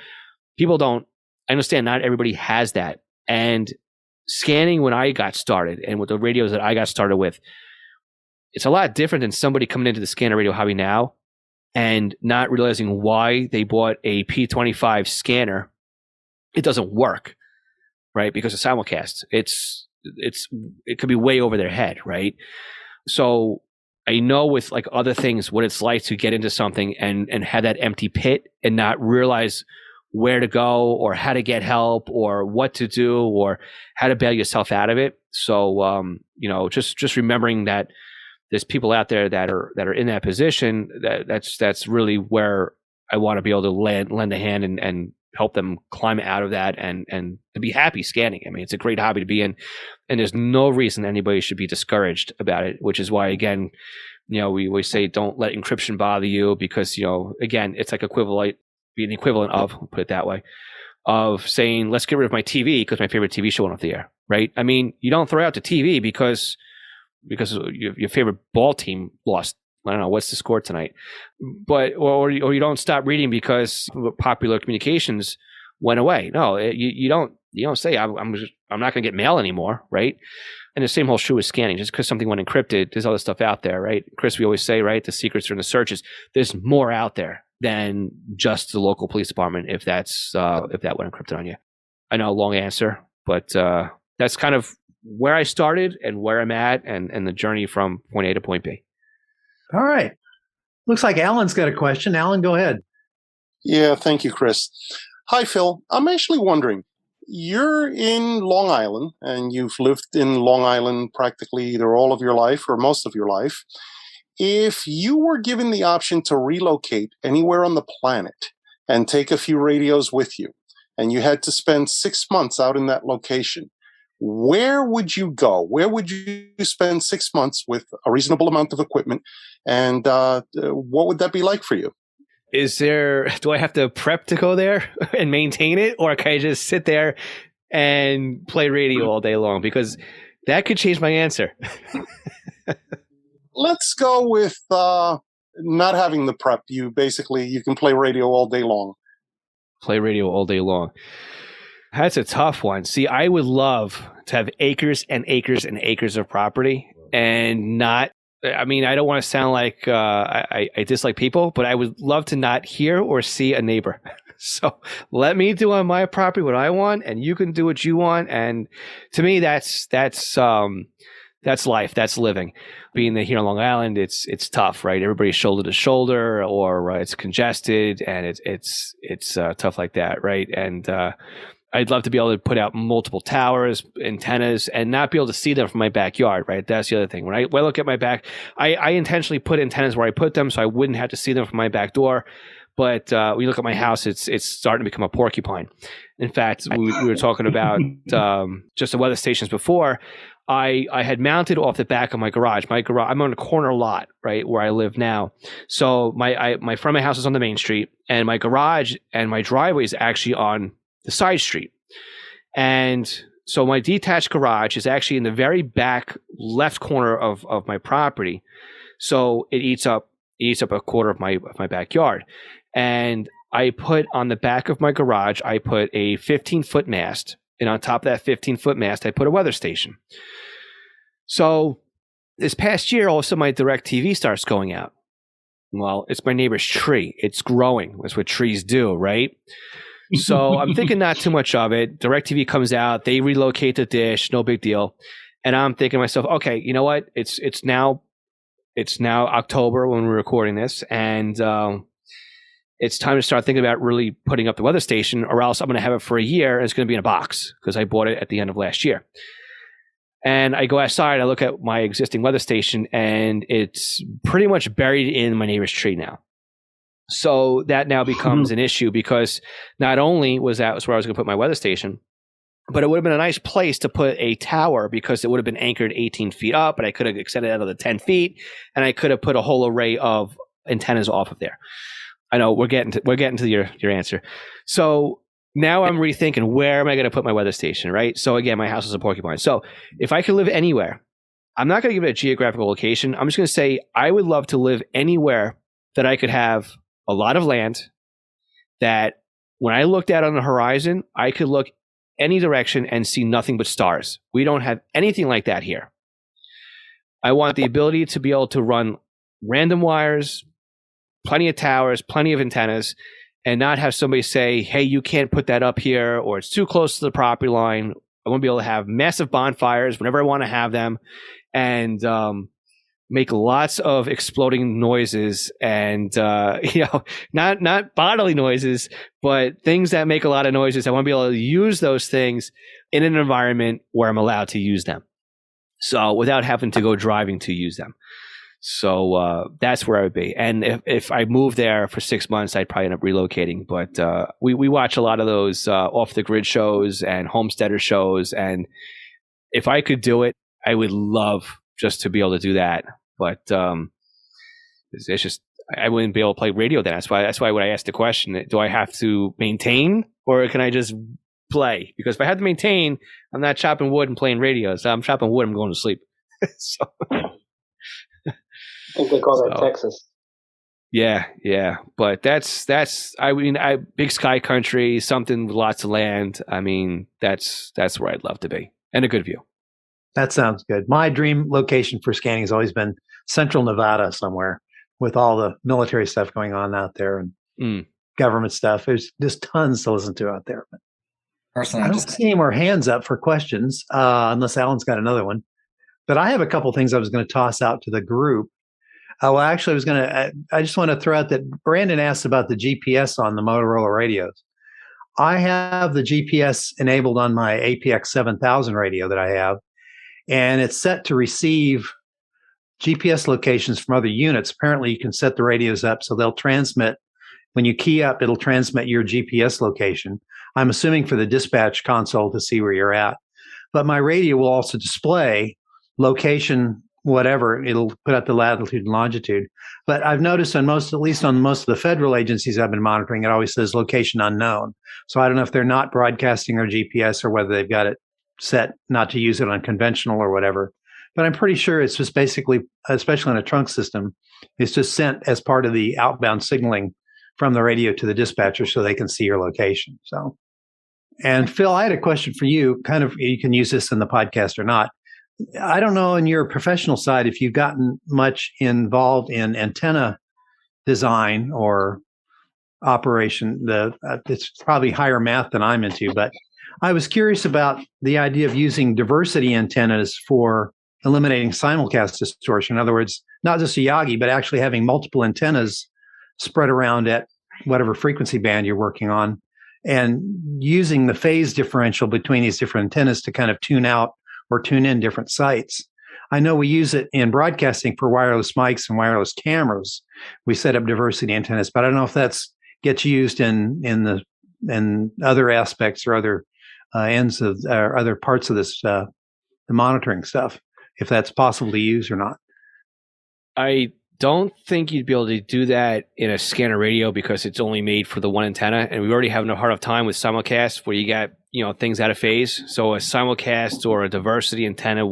People don't understand, not everybody has that. And scanning when I got started and with the radios that I got started with, it's a lot different than somebody coming into the scanner radio hobby now and not realizing why they bought a P25 scanner. It doesn't work, right? Because of simulcast. It could be way over their head, right? So I know with like other things what it's like to get into something and have that empty pit and not realize where to go or how to get help or what to do or how to bail yourself out of it. So, just remembering that there's people out there that are in that position, that's really where I want to be able to lend a hand and help them climb out of that and to be happy scanning. I mean, it's a great hobby to be in, and there's no reason anybody should be discouraged about it, which is why, again, we say don't let encryption bother you, because, again, it's like be an equivalent of, put it that way, of saying, let's get rid of my TV because my favorite TV show went off the air, right? I mean, you don't throw out the TV because your favorite ball team lost. I don't know, what's the score tonight? But, or you don't stop reading because popular communications went away. No, you don't say, I'm not going to get mail anymore, right? And the same whole true with scanning. Just because something went encrypted, there's other stuff out there, right? Chris, we always say, right, the secrets are in the searches. There's more out there than just the local police department if that went encrypted on you. I know, long answer, but that's kind of where I started and where I'm at and the journey from point A to point B. All right. Looks like Alan's got a question. Alan, go ahead. Yeah, thank you, Chris. Hi, Phil. I'm actually wondering, you're in Long Island and you've lived in Long Island practically either all of your life or most of your life. If you were given the option to relocate anywhere on the planet and take a few radios with you, and you had to spend 6 months out in that location, where would you go? Where would you spend 6 months with a reasonable amount of equipment? And what would that be like for you? Do I have to prep to go there and maintain it? Or can I just sit there and play radio all day long? Because that could change my answer. Let's go with not having the prep. You can play radio all day long. Play radio all day long. That's a tough one. See, I would love to have acres and acres and acres of property and not, I mean, I don't want to sound like I dislike people, but I would love to not hear or see a neighbor. So let me do on my property what I want, and you can do what you want. And to me, that's life. That's living. Being here on Long Island, it's tough, right? Everybody's shoulder to shoulder, or it's congested, and it's tough like that, right? And I'd love to be able to put out multiple towers, antennas, and not be able to see them from my backyard, right? That's the other thing. When I look at my back, I intentionally put antennas where I put them so I wouldn't have to see them from my back door. But when you look at my house, it's starting to become a porcupine. In fact, we were talking about just the weather stations before. I had mounted off the back of my garage. I'm on a corner lot, right, where I live now. So my front of my house is on the main street, and my garage and my driveway is actually on the side street. And so my detached garage is actually in the very back left corner of my property. So it eats up a quarter of my backyard. And I put on the back of my garage, I put a 15-foot mast. And on top of that 15-foot mast, I put a weather station. So this past year, also my DirecTV starts going out. Well, it's my neighbor's tree. It's growing. That's what trees do, right? So I'm thinking not too much of it. DirecTV comes out. They relocate the dish. No big deal. And I'm thinking to myself, okay, you know what? It's now October when we're recording this. And it's time to start thinking about really putting up the weather station, or else I'm going to have it for a year and it's going to be in a box because I bought it at the end of last year. And I go outside, I look at my existing weather station, and it's pretty much buried in my neighbor's tree now. So that now becomes an issue, because not only was where I was going to put my weather station, but it would have been a nice place to put a tower, because it would have been anchored 18 feet up, and I could have extended it another 10 feet, and I could have put a whole array of antennas off of there. I know we're getting to your answer. So now I'm rethinking, where am I going to put my weather station, right? So again, my house is a porcupine. So if I could live anywhere, I'm not going to give it a geographical location. I'm just going to say I would love to live anywhere that I could have a lot of land, that when I looked out on the horizon, I could look any direction and see nothing but stars. We don't have anything like that here. I want the ability to be able to run random wires, plenty of towers, plenty of antennas, and not have somebody say, hey, you can't put that up here, or it's too close to the property line. I want to be able to have massive bonfires whenever I want to have them, and make lots of exploding noises, and not bodily noises, but things that make a lot of noises. I want to be able to use those things in an environment where I'm allowed to use them, so without having to go driving to use them. So that's where I would be. And if I moved there for 6 months, I'd probably end up relocating. But we watch a lot of those off the grid shows and homesteader shows, and if I could do it, I would love just to be able to do that. But it's just, I wouldn't be able to play radio then. That's why when I asked the question, do I have to maintain, or can I just play? Because if I had to maintain, I'm not chopping wood and playing radio. So I'm chopping wood, I'm going to sleep. So. I think they call that Texas. Yeah. But that's big sky country, something with lots of land. I mean, that's where I'd love to be, and a good view. That sounds good. My dream location for scanning has always been Central Nevada somewhere, with all the military stuff going on out there and government stuff. There's just tons to listen to out there. But personally, I don't see any more hands up for questions, unless Alan's got another one. But I have a couple things I was going to toss out to the group. Well, actually, I just want to throw out that Brandon asked about the GPS on the Motorola radios. I have the GPS enabled on my APX 7000 radio that I have, and it's set to receive GPS locations from other units. Apparently, you can set the radios up so they'll transmit. When you key up, it'll transmit your GPS location. I'm assuming for the dispatch console to see where you're at. But my radio will also display location, whatever. It'll put out the latitude and longitude. But I've noticed on most, at least on most of the federal agencies I've been monitoring, it always says location unknown. So I don't know if they're not broadcasting their GPS or whether they've got it set not to use it on conventional or whatever. But I'm pretty sure it's just basically, especially on a trunk system, it's just sent as part of the outbound signaling from the radio to the dispatcher so they can see your location. So, and Phil, I had a question for you. Kind of, you can use this in the podcast or not. I don't know in your professional side if you've gotten much involved in antenna design or operation. It's probably higher math than I'm into, but I was curious about the idea of using diversity antennas for eliminating simulcast distortion. In other words, not just a Yagi, but actually having multiple antennas spread around at whatever frequency band you're working on, and using the phase differential between these different antennas to kind of tune out or tune in different sites. I know we use it in broadcasting for wireless mics and wireless cameras. We set up diversity antennas, but I don't know if that's gets used in other aspects or other ends of or other parts of this the monitoring stuff, if that's possible to use or not. I don't think you'd be able to do that in a scanner radio because it's only made for the one antenna, and we already have a hard time with simulcast where you got things out of phase. So a simulcast or a diversity antenna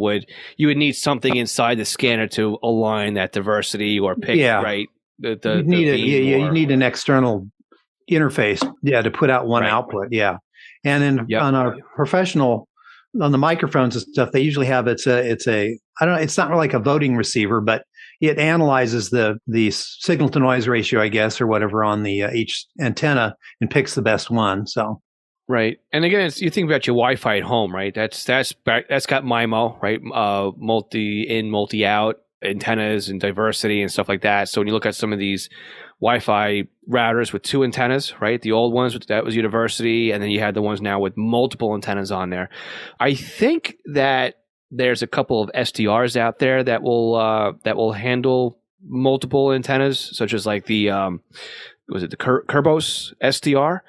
you would need something inside the scanner to align that diversity or pick right. You need an external interface, to put out one output, And then on our professional, on the microphones and stuff, they usually have it's not like a voting receiver, but it analyzes the signal to noise ratio, I guess, or whatever on the each antenna and picks the best one. So. Right. And again, you think about your Wi-Fi at home, right? That's got MIMO, right? Multi in, multi out antennas and diversity and stuff like that. So when you look at some of these Wi-Fi routers with two antennas, right? The old ones, that was your diversity. And then you had the ones now with multiple antennas on there. I think that there's a couple of SDRs out there that will handle multiple antennas, such as like the Kerbos SDR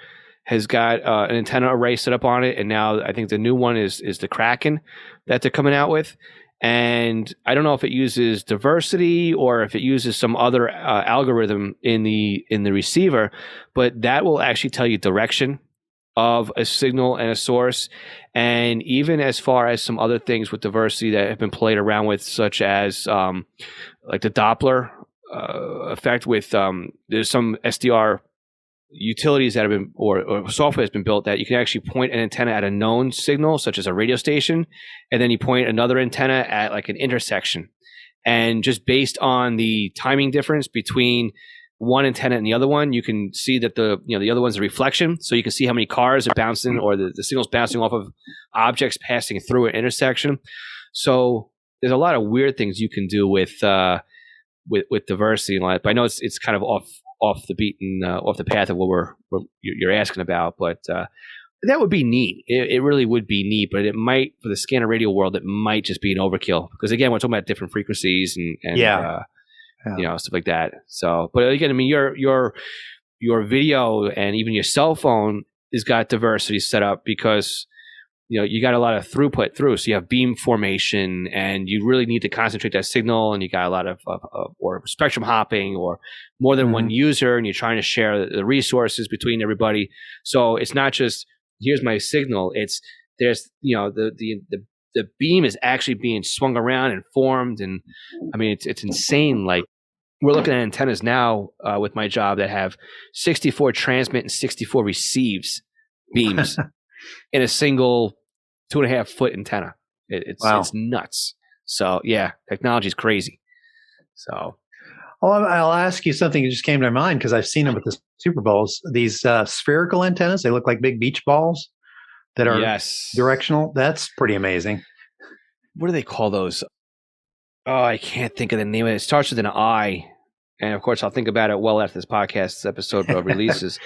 has got an antenna array set up on it, and now I think the new one is the Kraken that they're coming out with. And I don't know if it uses diversity or if it uses some other algorithm in the receiver, but that will actually tell you direction of a signal and a source. And even as far as some other things with diversity that have been played around with, such as like the Doppler effect with there's some SDR utilities that have been or software has been built that you can actually point an antenna at a known signal, such as a radio station, and then you point another antenna at like an intersection. And just based on the timing difference between one antenna and the other one, you can see that the other one's a reflection. So you can see how many cars are bouncing or the signal's bouncing off of objects passing through an intersection. So there's a lot of weird things you can do with diversity and all that. But I know it's kind of off the path of what you're asking about, but that would be neat. It really would be neat, but it might, for the scanner radio world, it might just be an overkill because again, we're talking about different frequencies and stuff like that. So, but again, I mean, your video and even your cell phone has got diversity set up because you got a lot of throughput through. So you have beam formation, and you really need to concentrate that signal, and you got a lot of or spectrum hopping, or more than one user, and you're trying to share the resources between everybody. So it's not just here's my signal. It's there's the beam is actually being swung around and formed, and I mean it's insane. Like we're looking at antennas now with my job that have 64 transmit and 64 receives beams in a single 2.5 foot antenna. It's nuts. So yeah, technology is crazy. So, I'll ask you something that just came to my mind because I've seen them at the Super Bowls. These spherical antennas, they look like big beach balls that are directional. That's pretty amazing. What do they call those? Oh, I can't think of the name of it. It starts with an I, and of course I'll think about it well after this podcast episode releases.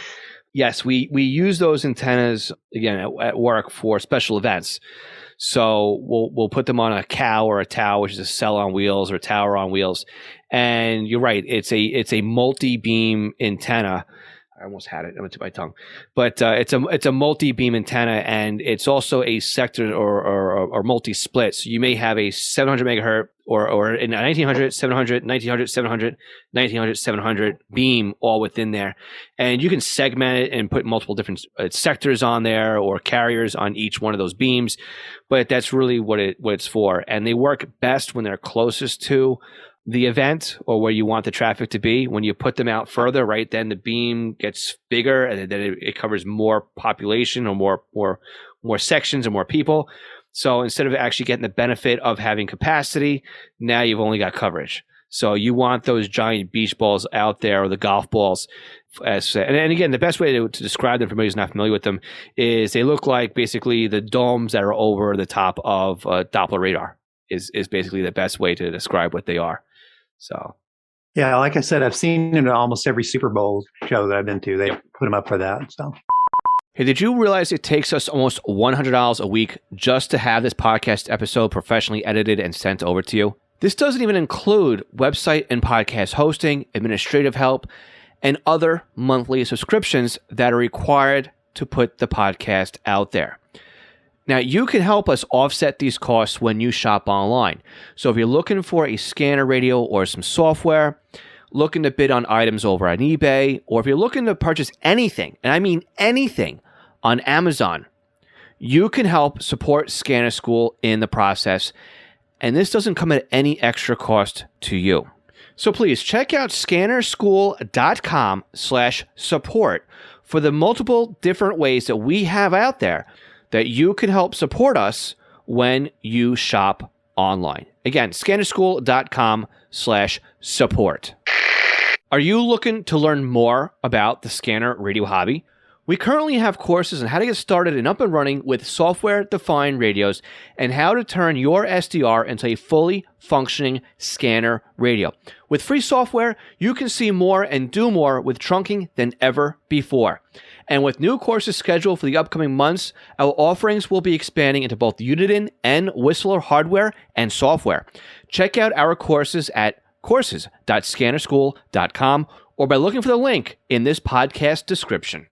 Yes, we use those antennas again at work for special events. So we'll put them on a cow or a tow, which is a cell on wheels or tower on wheels. And you're right, it's a multi-beam antenna. I almost had it. I went to my tongue, but it's a multi-beam antenna, and it's also a sector or multi-split. So you may have a 700 megahertz or in 1900, 700, 1900, 700, 1900, 700 beam all within there, and you can segment it and put multiple different sectors on there or carriers on each one of those beams. But that's really what it's for, and they work best when they're closest to the event or where you want the traffic to be. When you put them out further, right, then the beam gets bigger and then it covers more population or more sections and more people. So instead of actually getting the benefit of having capacity, now you've only got coverage. So you want those giant beach balls out there, or the golf balls. And again, the best way to describe them for anybody who's not familiar with them is they look like basically the domes that are over the top of Doppler radar is basically the best way to describe what they are. So, yeah, like I said, I've seen it at almost every Super Bowl show that I've been to. They put them up for that. So, hey, did you realize it takes us almost $100 a week just to have this podcast episode professionally edited and sent over to you? This doesn't even include website and podcast hosting, administrative help, and other monthly subscriptions that are required to put the podcast out there. Now, you can help us offset these costs when you shop online. So if you're looking for a scanner radio or some software, looking to bid on items over on eBay, or if you're looking to purchase anything, and I mean anything, on Amazon, you can help support Scanner School in the process. And this doesn't come at any extra cost to you. So please check out scannerschool.com/support for the multiple different ways that we have out there that you can help support us when you shop online. Again, scannerschool.com/support. Are you looking to learn more about the scanner radio hobby? We currently have courses on how to get started and up and running with software-defined radios and how to turn your SDR into a fully functioning scanner radio. With free software, you can see more and do more with trunking than ever before. And with new courses scheduled for the upcoming months, our offerings will be expanding into both Uniden and Whistler hardware and software. Check out our courses at courses.scannerschool.com or by looking for the link in this podcast description.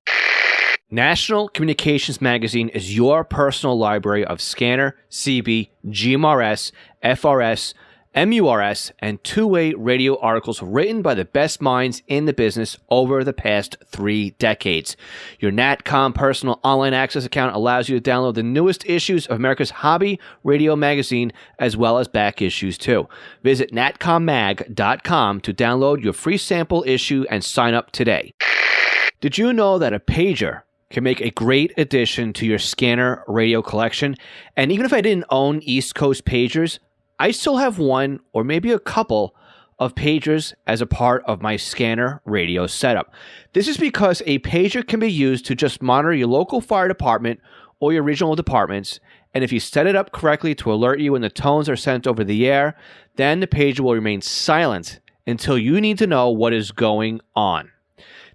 National Communications Magazine is your personal library of scanner, CB, GMRS, FRS, MURS, and two-way radio articles written by the best minds in the business over the past 3 decades. Your NatCom personal online access account allows you to download the newest issues of America's hobby radio magazine, as well as back issues too. Visit natcommag.com to download your free sample issue and sign up today. Did you know that a pager can make a great addition to your scanner radio collection? And even if I didn't own East Coast pagers, I still have one or maybe a couple of pagers as a part of my scanner radio setup. This is because a pager can be used to just monitor your local fire department or your regional departments, and if you set it up correctly to alert you when the tones are sent over the air, then the pager will remain silent until you need to know what is going on.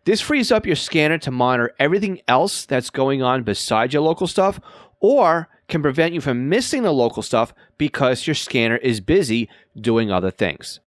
This frees up your scanner to monitor everything else that's going on besides your local stuff, or can prevent you from missing the local stuff because your scanner is busy doing other things.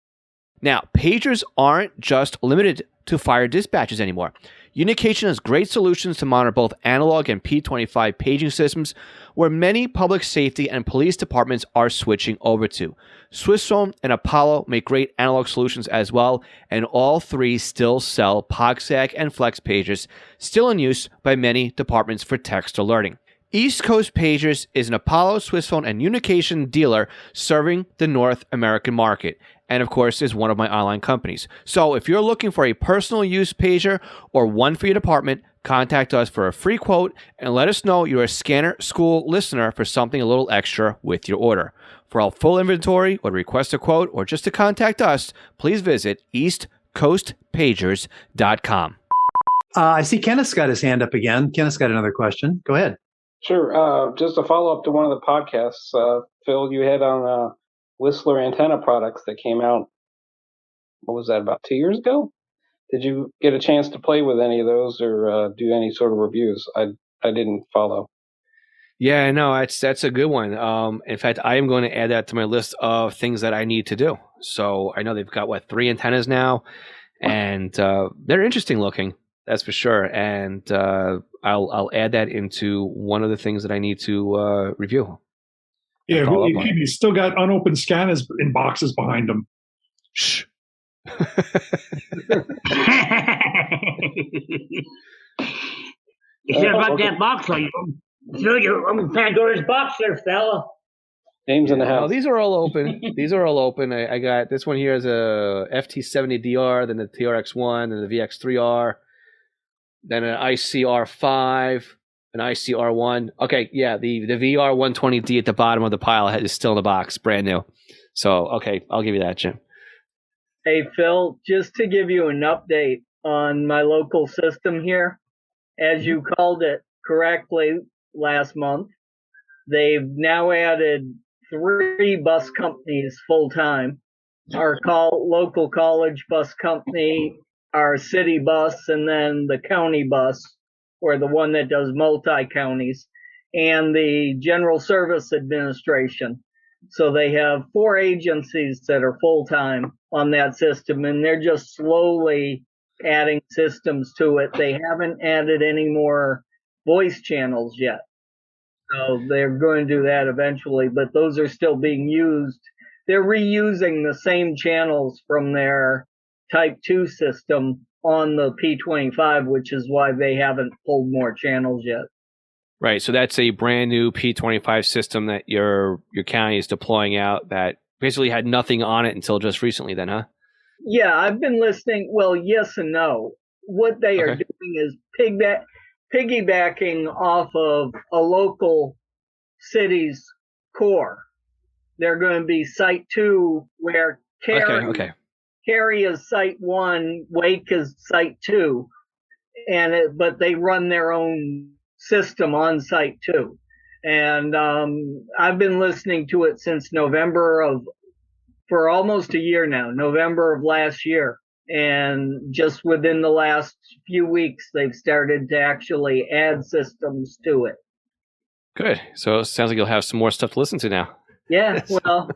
Now, pagers aren't just limited to fire dispatches anymore. Unication has great solutions to monitor both analog and P25 paging systems, where many public safety and police departments are switching over to. Swissphone and Apollo make great analog solutions as well, and all three still sell POGSAG and Flex pagers, still in use by many departments for text alerting. East Coast Pagers is an Apollo, Swissphone, and Unication dealer serving the North American market, and of course is one of my online companies. So if you're looking for a personal use pager or one for your department, contact us for a free quote and let us know you're a Scanner School listener for something a little extra with your order. For our full inventory or to request a quote or just to contact us, please visit eastcoastpagers.com. I see Kenneth's got his hand up again. Kenneth's got another question. Go ahead. Sure. Just to follow up to one of the podcasts, Phil, you had on Whistler antenna products that came out, what was that, about 2 years ago? Did you get a chance to play with any of those or do any sort of reviews? I didn't follow. Yeah, no, that's a good one. In fact, I am going to add that to my list of things that I need to do. So I know they've got 3 antennas now, and they're interesting looking. That's for sure. And I'll add that into one of the things that I need to review. Yeah, he's still got unopened scanners in boxes behind him. Shh. You said about that box, like, I'm Pandora's box there, fella. Names in the house. No, these are all open. These are all open. I got this one here is a FT70DR, then the TRX1, then the VX3R, then an ICR5, an ICR1. Okay, yeah, the VR120D at the bottom of the pile is still in the box, brand new. So, okay, I'll give you that, Jim. Hey, Phil, just to give you an update on my local system here, as you called it correctly last month, they've now added 3 bus companies full-time. Our local college bus company, our city bus, and then the county bus, or the one that does multi-counties, and the General Service Administration. So they have 4 agencies that are full-time on that system, and they're just slowly adding systems to it. They haven't added any more voice channels yet. So they're going to do that eventually, but those are still being used. They're reusing the same channels from their Type 2 system on the P25, which is why they haven't pulled more channels yet. Right, so that's a brand new P25 system that your county is deploying out that basically had nothing on it until just recently then, huh? Yeah, I've been listening. Well, yes and no. What they are doing is piggybacking off of a local city's core. They're going to be Site 2, where Cary is Site 1, Wake is Site 2, but they run their own system on Site 2. And I've been listening to it since for almost a year now, November of last year. And just within the last few weeks, they've started to actually add systems to it. Good. So it sounds like you'll have some more stuff to listen to now. Yeah, well,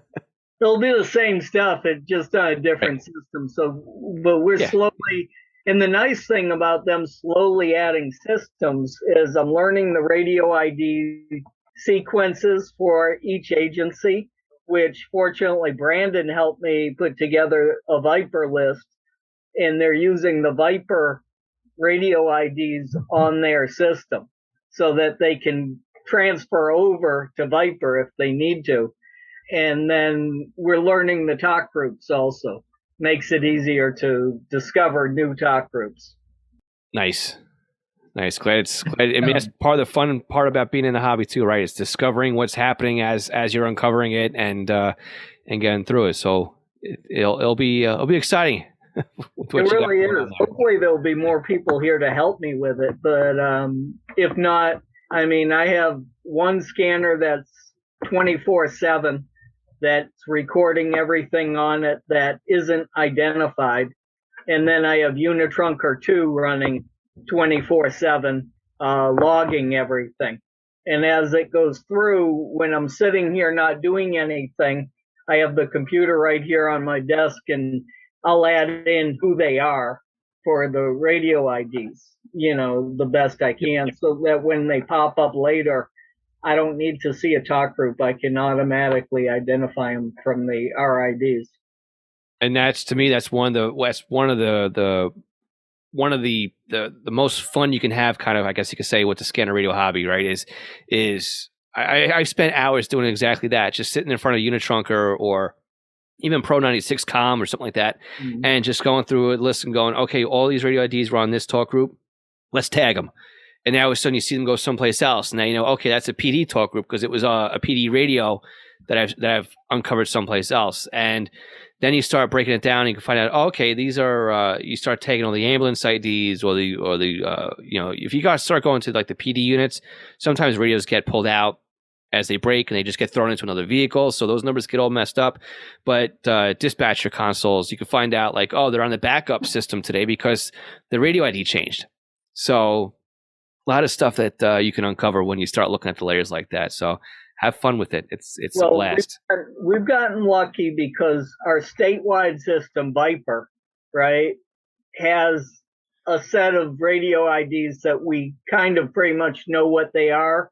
it'll be the same stuff. It's just on a different system. So, but we're slowly, and the nice thing about them slowly adding systems is I'm learning the radio ID sequences for each agency, which fortunately Brandon helped me put together a Viper list, and they're using the Viper radio IDs on their system so that they can transfer over to Viper if they need to. And then we're learning the talk groups also. Makes it easier to discover new talk groups. Nice. Glad. I mean, that's part of the fun part about being in the hobby too, right? It's discovering what's happening as you're uncovering it and getting through it. So it'll be It exciting. really is. Hopefully there'll be more people here to help me with it. But if not, I mean, I have one scanner that's 24/7 that's recording everything on it that isn't identified. And then I have Unitrunker 2 running 24/7, logging everything. And as it goes through, when I'm sitting here not doing anything, I have the computer right here on my desk, and I'll add in who they are for the radio IDs, the best I can, so that when they pop up later, I don't need to see a talk group. I can automatically identify them from the RIDs. And that's, to me, that's one of the most fun you can have, kind of, I guess you could say, with the scanner radio hobby, right? Is I spent hours doing exactly that, just sitting in front of Unitrunker or even Pro 96 Com or something like that, and just going through it, listening, going, okay, all these radio IDs were on this talk group, let's tag them. And now all of a sudden you see them go someplace else. And now you know, okay, that's a PD talk group because it was a PD radio that I've uncovered someplace else. And then you start breaking it down and you can find out, okay, these are, you start taking all the ambulance IDs or the if you guys start going to like the PD units, sometimes radios get pulled out as they break and they just get thrown into another vehicle. So those numbers get all messed up. But dispatcher consoles, you can find out like, oh, they're on the backup system today because the radio ID changed. So a lot of stuff that you can uncover when you start looking at the layers like that. So have fun with it. It's a blast. We've gotten lucky because our statewide system, Viper, right, has a set of radio IDs that we kind of pretty much know what they are.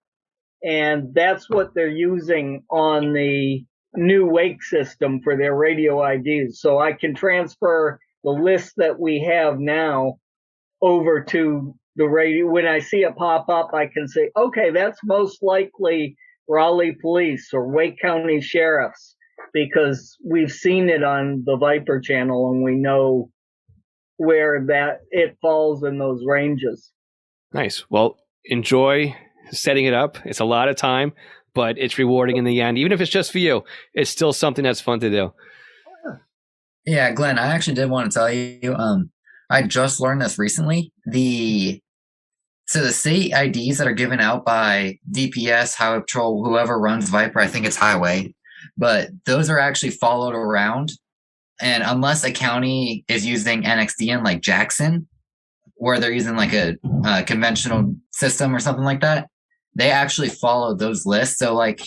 And that's what they're using on the new Wake system for their radio IDs. So I can transfer the list that we have now over to the radio. When I see it pop up, I can say, okay, that's most likely Raleigh Police or Wake County Sheriffs, because we've seen it on the Viper channel and we know where that it falls in those ranges. Nice. Well, enjoy setting it up. It's a lot of time, but it's rewarding in the end. Even if it's just for you, it's still something that's fun to do. Yeah, Glenn, I actually did want to tell you, I just learned this recently. So the state IDs that are given out by DPS, Highway Patrol, whoever runs Viper, I think it's Highway, but those are actually followed around. And unless a county is using NXDN like Jackson, where they're using like a conventional system or something like that, they actually follow those lists. So like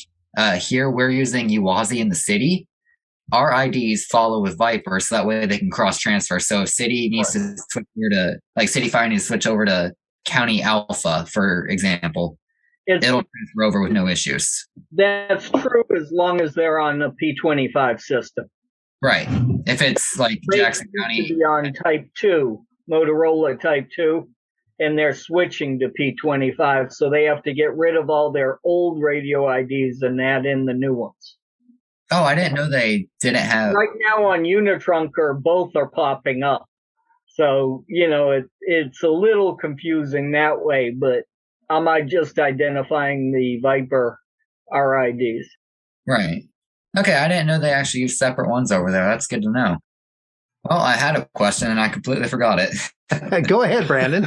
here we're using Uwazi in the city. Our IDs follow with Viper, so that way they can cross transfer. So if city needs to switch over to, like City Fire needs to switch over to County Alpha, for example, it'll transfer over with no issues. That's true as long as they're on the P25 system. Right. If it's like Jackson County. To be on Type 2, Motorola Type 2, and they're switching to P25, so they have to get rid of all their old radio IDs and add in the new ones. Oh, I didn't know they didn't have. Right now on Unitrunker, both are popping up. So, it's a little confusing that way, but am I just identifying the Viper RIDs? Right. Okay, I didn't know they actually use separate ones over there. That's good to know. Well, I had a question and I completely forgot it. Go ahead, Brandon.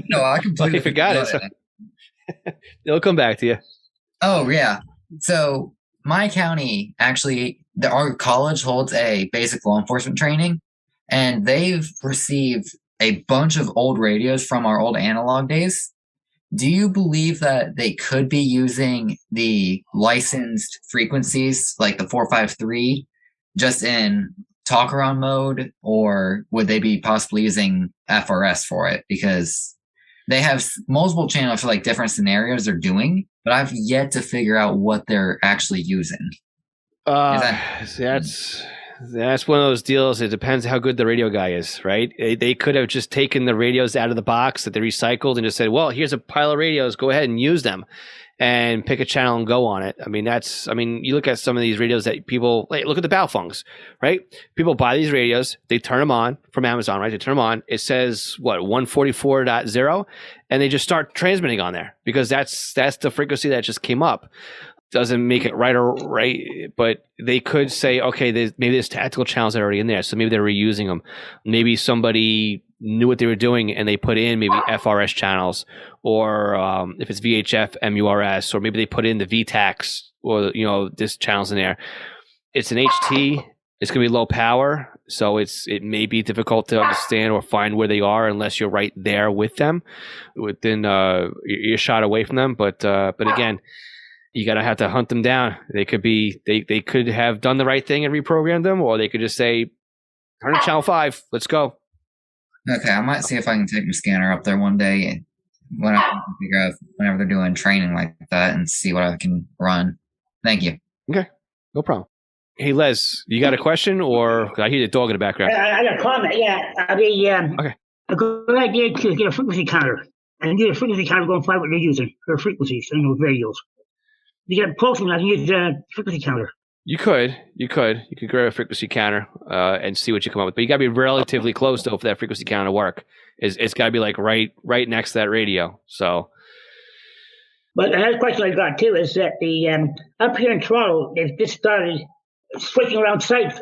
No, I completely forgot it. So it'll come back to you. Oh, yeah. So my county, actually, our college holds a basic law enforcement training, and they've received a bunch of old radios from our old analog days. Do you believe that they could be using the licensed frequencies, like the 453, just in talk-around mode, or would they be possibly using FRS for it? Because they have multiple channels for like different scenarios they're doing, but I've yet to figure out what they're actually using. That's one of those deals. It depends how good the radio guy is, right? They could have just taken the radios out of the box that they recycled and just said, well, here's a pile of radios. Go ahead and use them and pick a channel and go on it. You look at some of these radios that people, like, look at the Baofungs, right? People buy these radios. They turn them on from Amazon, right? They turn them on. It says, 144.0, and they just start transmitting on there because that's the frequency that just came up. Doesn't make it right, but they could say, okay, maybe there's tactical channels that are already in there, so maybe they're reusing them. Maybe somebody knew what they were doing and they put in maybe FRS channels, or if it's VHF, MURS, or maybe they put in the VTAX or this channels in there. It's an HT. It's going to be low power, so it may be difficult to understand or find where they are unless you're right there with them, within you're shot away from them. But again, you gotta have to hunt them down. They could have done the right thing and reprogrammed them, or they could just say, turn to channel 5, let's go. Okay, I might see if I can take my scanner up there one day when I can figure out whenever they're doing training like that and see what I can run. Thank you. Okay, no problem. Hey, Les, you got a question, or I hear the dog in the background? I got a comment. Yeah, okay. A good idea to get a frequency counter and get a frequency counter going find what they're using for frequencies in those radios. You get close enough, you use a frequency counter. You could grab a frequency counter and see what you come up with, but you got to be relatively close though for that frequency counter to work. It's got to be like right next to that radio. So, but another question I got too is that the up here in Toronto, they've just started switching around sites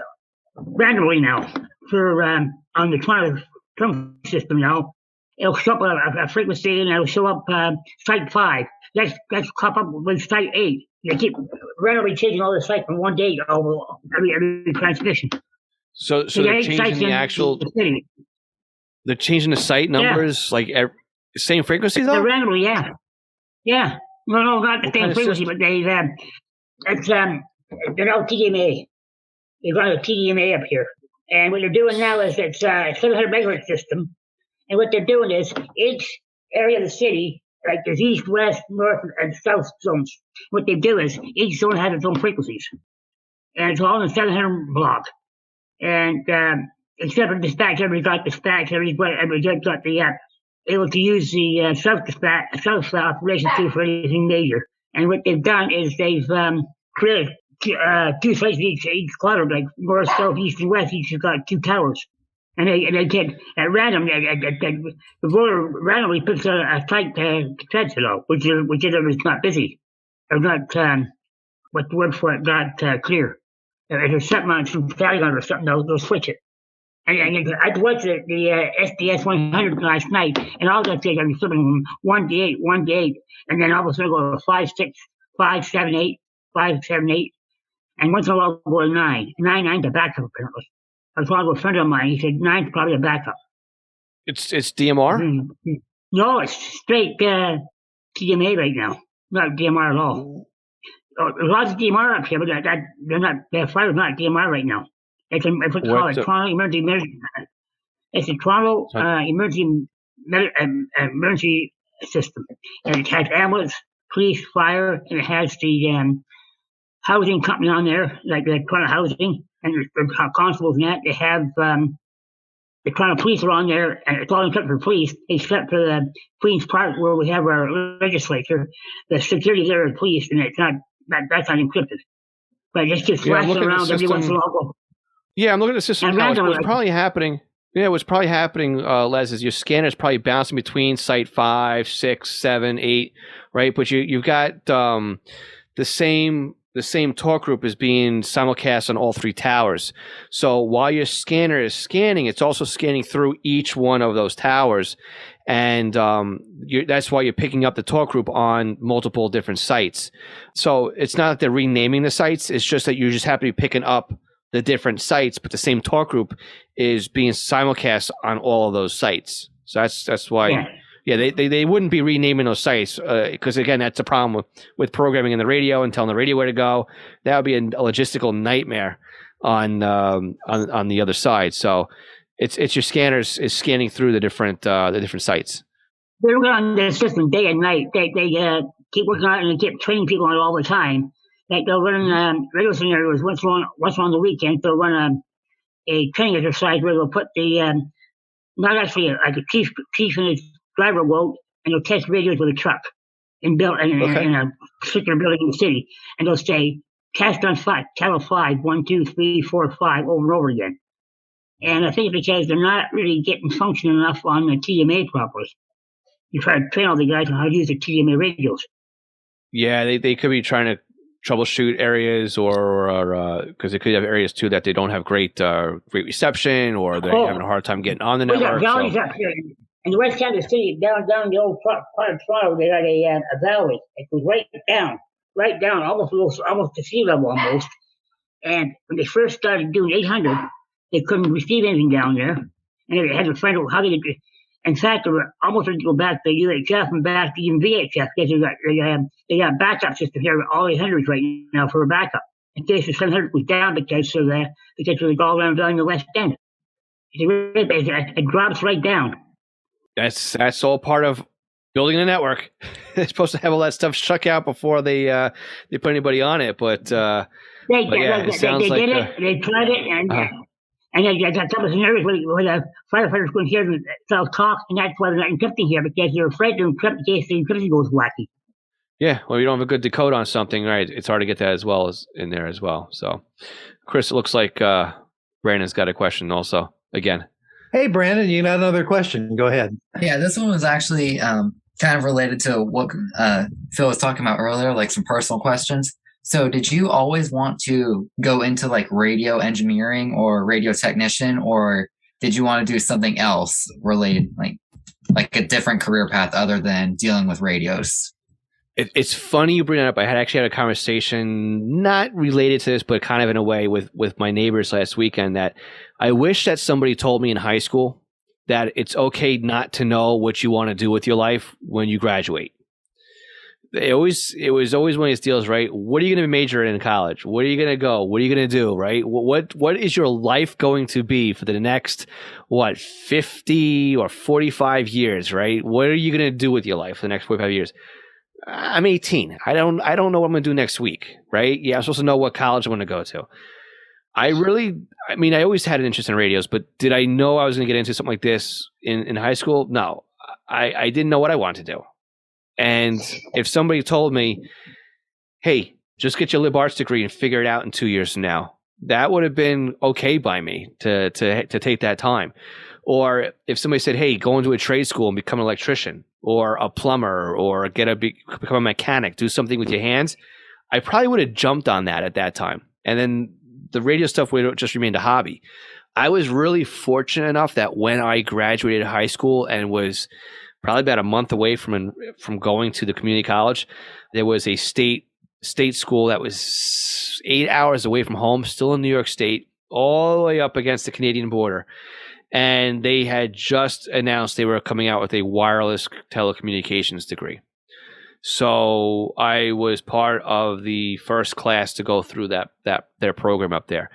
randomly now for on the Toronto system now. It'll show up a frequency and it'll show up site 5. Let's pop up with site 8. They keep randomly changing all the sites from one day over every transmission. So they're changing the actual. They're changing the site numbers, like same frequency though. They're randomly, yeah. No, not the same frequency, but they're now TDMA. They've got a TDMA up here, and what they're doing now is it's a 700 megahertz system, and what they're doing is each area of the city, like there's east, west, north, and south zones. What they do is each zone has its own frequencies, and it's all in the 700 block. And except for dispatch, everybody's got dispatch, everybody's got the able to use the south operations too for anything major. And what they've done is they've created two sites each quadrant, like north, south, east, and west. Each has got 2 towers, and they get at random. The roller randomly puts a site transfer out, which is not busy, or not. What's the word for it? Not clear. If there's something on some failing on or something, they'll switch it. And I watched the SDS 100 last night, and all that thing, I was flipping from 1 to 8, and then all of a sudden go to 5, 6, 5, 7, 8, 5, 7, 8, and once in a while go to 9. 9's a backup apparently. I was talking to a friend of mine. He said 9's probably a backup. It's DMR. Mm-hmm. No, it's straight TDMA right now. Not DMR at all. There's lots of DMR up here, but they're not. Their fiber's not DMR right now. It's what's called a Toronto Emergency. It's a Toronto emergency system, and it has ambulance, police, fire, and it has the housing company on there, like the Toronto Housing, and the constables and that. They have the Toronto Police are on there, and it's all encrypted for police, except for the Queen's Park where we have our legislature. The security there is police, and it's not. That's not encrypted, but it just keeps flashing around every once in a while. Yeah, I'm looking at the system now. What's probably happening? Yeah, what's probably happening, Les, is your scanner is probably bouncing between site 5, 6, 7, 8, right? But you've got the same talk group is being simulcast on all 3 towers. So while your scanner is scanning, it's also scanning through each one of those towers. And that's why you're picking up the talk group on multiple different sites. So it's not that they're renaming the sites. It's just that you just happen to be picking up the different sites, but the same talk group is being simulcast on all of those sites. So that's why, they wouldn't be renaming those sites because again, that's a problem with programming in the radio and telling the radio where to go. That would be a logistical nightmare on the other side. So it's your scanners is scanning through the different sites. They're working on the system day and night. They keep working on it and they keep training people on it all the time. Like they'll run radio scenarios once on the weekend. They'll run a training exercise where they'll put the not actually like a chief and his driver will, and they'll test radios with a truck in a particular building in the city, and they'll say cast on 5, channel 5, 1, 2, 3, 4, 5 over and over again. And I think it's because they're not really getting functioning enough on the TDMA properly. You try to train all the guys on how to use the TDMA radios. Yeah, they could be trying to troubleshoot areas, or because they could have areas too that they don't have great reception, or they're having a hard time getting on the network. Valleys up here in the west end of the city, down the old part of Toronto. They got a valley. It goes right down, almost to sea level almost. And when they first started doing 800, they couldn't receive anything down there, and they had to find out how they could. In fact, they were almost ready to go back to UHF and back to even VHF because they got backup system here with all 800s right now for a backup in case the 700 was down because of the all-around valley in the west end. It drops right down. That's all part of building a network. They're supposed to have all that stuff shut out before they put anybody on it. But they did it. They tried it, and they got some of the areas where the firefighters go in here and self-talk, and that's why they're not encrypting here, because they're afraid to encrypt in case the encryption goes wacky. Yeah, well, you don't have a good decode on something, right? It's hard to get that as well as in there as well. So, Chris, it looks like Brandon's got a question also again. Hey, Brandon, you got another question. Go ahead. Yeah, this one was actually kind of related to what Phil was talking about earlier, like some personal questions. So did you always want to go into like radio engineering or radio technician, or did you want to do something else related, like a different career path other than dealing with radios? It's funny you bring that up. I actually had a conversation not related to this, but kind of in a way with my neighbors last weekend, that I wish that somebody told me in high school that it's okay not to know what you want to do with your life when you graduate. It was always one of these deals, right? What are you going to major in college? Where are you going to go? What are you going to do, right? What is your life going to be for the next, 50 or 45 years, right? What are you going to do with your life for the next 45 years? I'm 18. I don't know what I'm going to do next week, right? Yeah, I'm supposed to know what college I'm going to go to. I always had an interest in radios, but did I know I was going to get into something like this in high school? No, I didn't know what I wanted to do. And if somebody told me, hey, just get your lib arts degree and figure it out in 2 years from now, that would have been okay by me to take that time. Or if somebody said, hey, go into a trade school and become an electrician or a plumber or become a mechanic, do something with your hands, I probably would have jumped on that at that time. And then the radio stuff would have just remained a hobby. I was really fortunate enough that when I graduated high school and was probably about a month away from going to the community college, there was a state school that was 8 hours away from home, still in New York State, all the way up against the Canadian border. And they had just announced they were coming out with a wireless telecommunications degree. So I was part of the first class to go through their program up there.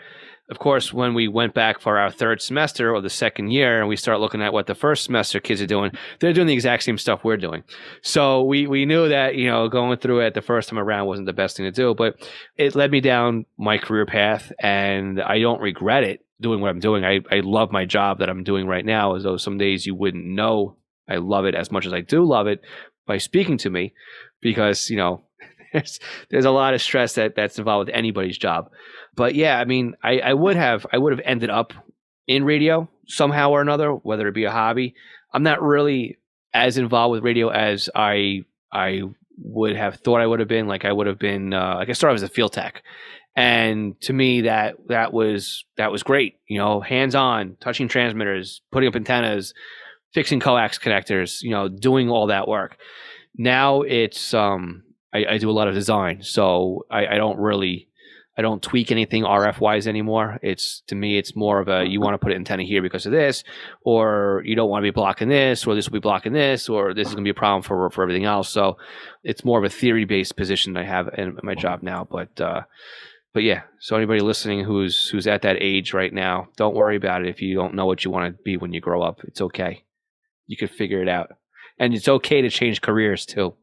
Of course, when we went back for our third semester or the second year and we start looking at what the first semester kids are doing, they're doing the exact same stuff we're doing. So we knew that, going through it the first time around wasn't the best thing to do, but it led me down my career path and I don't regret it doing what I'm doing. I love my job that I'm doing right now, as though some days you wouldn't know I love it as much as I do love it by speaking to me, because, there's a lot of stress that's involved with anybody's job. But yeah, I would have ended up in radio somehow or another, whether it be a hobby. I'm not really as involved with radio as I would have thought I would have been. Like I would have been, like I started as a field tech. And to me, that was great. Hands on, touching transmitters, putting up antennas, fixing coax connectors, doing all that work. Now it's I do a lot of design, so I don't tweak anything RF wise anymore. To me it's more of a, you want to put an antenna here because of this, or you don't want to be blocking this, or this will be blocking this, or this is going to be a problem for everything else. So it's more of a theory based position I have in my job now. But yeah, so anybody listening who's at that age right now, don't worry about it. If you don't know what you want to be when you grow up, it's okay. You can figure it out. And it's okay to change careers too.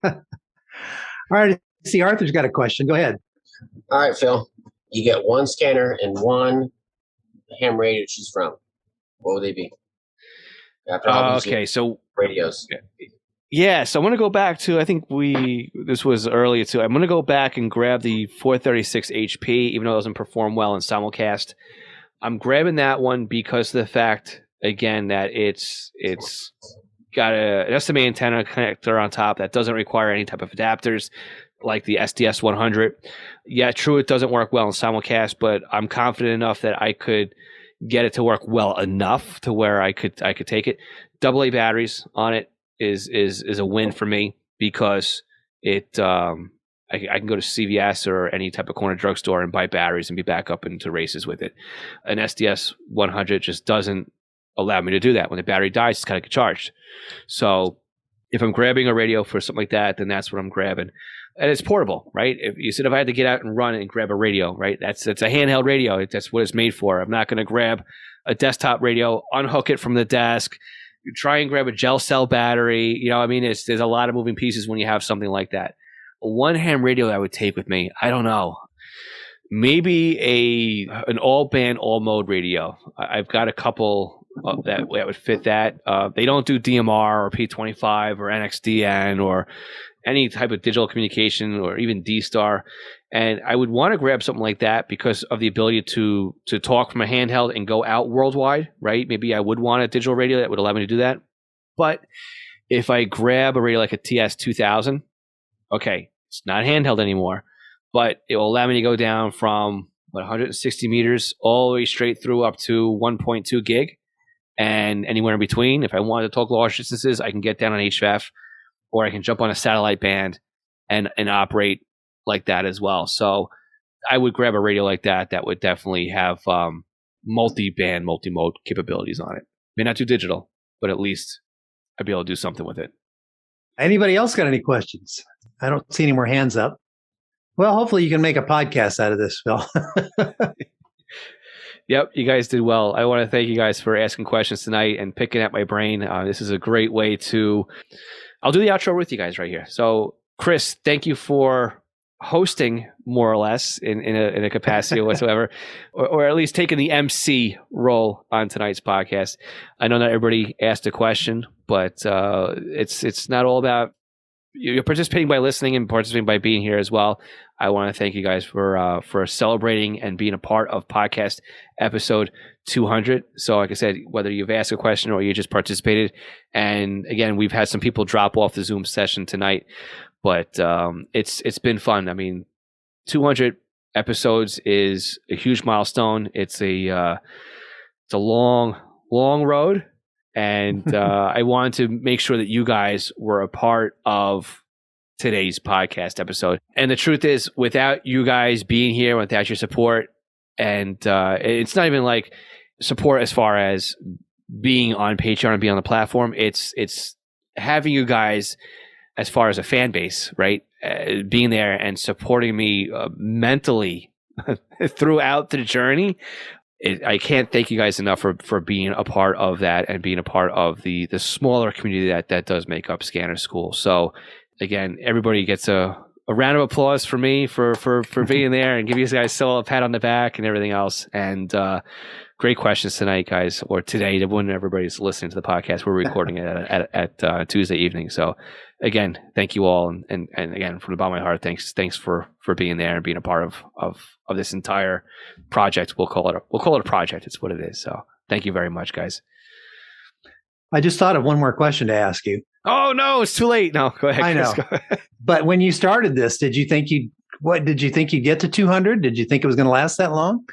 All right. See, Arthur's got a question. Go ahead. All right, Phil. You get one scanner and one ham radio to choose from. What would they be? After all these radios. Yeah, so I'm going to go back to, I think this was earlier too. I'm going to go back and grab the 436 HP, even though it doesn't perform well in simulcast. I'm grabbing that one because of the fact, again, that it's got an SMA antenna connector on top that doesn't require any type of adapters like the SDS 100. Yeah, true, it doesn't work well in simulcast, but I'm confident enough that I could get it to work well enough to where I could take it. AA batteries on it is a win for me, because it I can go to CVS or any type of corner drugstore and buy batteries and be back up into races with it. An SDS 100 just doesn't allow me to do that. When the battery dies, it's got to get charged. So if I'm grabbing a radio for something like that, then that's what I'm grabbing. And it's portable, right? If I had to get out and run and grab a radio, right? It's a handheld radio. That's what it's made for. I'm not going to grab a desktop radio, unhook it from the desk, try and grab a gel cell battery. There's a lot of moving pieces when you have something like that. One ham radio that I would take with me, I don't know. Maybe an all band, all mode radio. I've got a couple that would fit that. They don't do DMR or P25 or NXDN or any type of digital communication or even D-Star. And I would want to grab something like that because of the ability to talk from a handheld and go out worldwide, right? Maybe I would want a digital radio that would allow me to do that. But if I grab a radio like a TS2000, okay, it's not handheld anymore, but it will allow me to go down from 160 meters all the way straight through up to 1.2 gig. And anywhere in between, if I wanted to talk large distances, I can get down on HF or I can jump on a satellite band and operate like that as well. So I would grab a radio like that would definitely have multi-band, multi-mode capabilities on it. May not do digital, but at least I'd be able to do something with it. Anybody else got any questions? I don't see any more hands up. Well, hopefully you can make a podcast out of this, Phil. Yep, you guys did well. I want to thank you guys for asking questions tonight and picking at my brain. This is a great way to... I'll do the outro with you guys right here. So, Chris, thank you for hosting, more or less, in a capacity whatsoever, or at least taking the MC role on tonight's podcast. I know not everybody asked a question, but it's not all about... You're participating by listening and participating by being here as well. I want to thank you guys for celebrating and being a part of podcast episode 200. So like I said, whether you've asked a question or you just participated, and again, we've had some people drop off the Zoom session tonight, but it's been fun. I mean, 200 episodes is a huge milestone. It's a long road. And I wanted to make sure that you guys were a part of today's podcast episode. And the truth is, without you guys being here, without your support, and it's not even like support as far as being on Patreon and being on the platform. It's having you guys as far as a fan base, right? Being there and supporting me mentally throughout the journey. I can't thank you guys enough for being a part of that and being a part of the smaller community that does make up Scanner School. So again, everybody gets a round of applause for me for being there, and give you guys still a pat on the back and everything else. And great questions tonight, guys, or today when everybody's listening to the podcast. We're recording it at Tuesday evening. So again, thank you all, and again, from the bottom of my heart, thanks for being there and being a part of this entire project. We'll call it a project. It's what it is. So thank you very much, guys. I just thought of one more question to ask you. Oh no, it's too late. No, go ahead. I know. But when you started this, did you think you'd get to 200? Did you think it was going to last that long?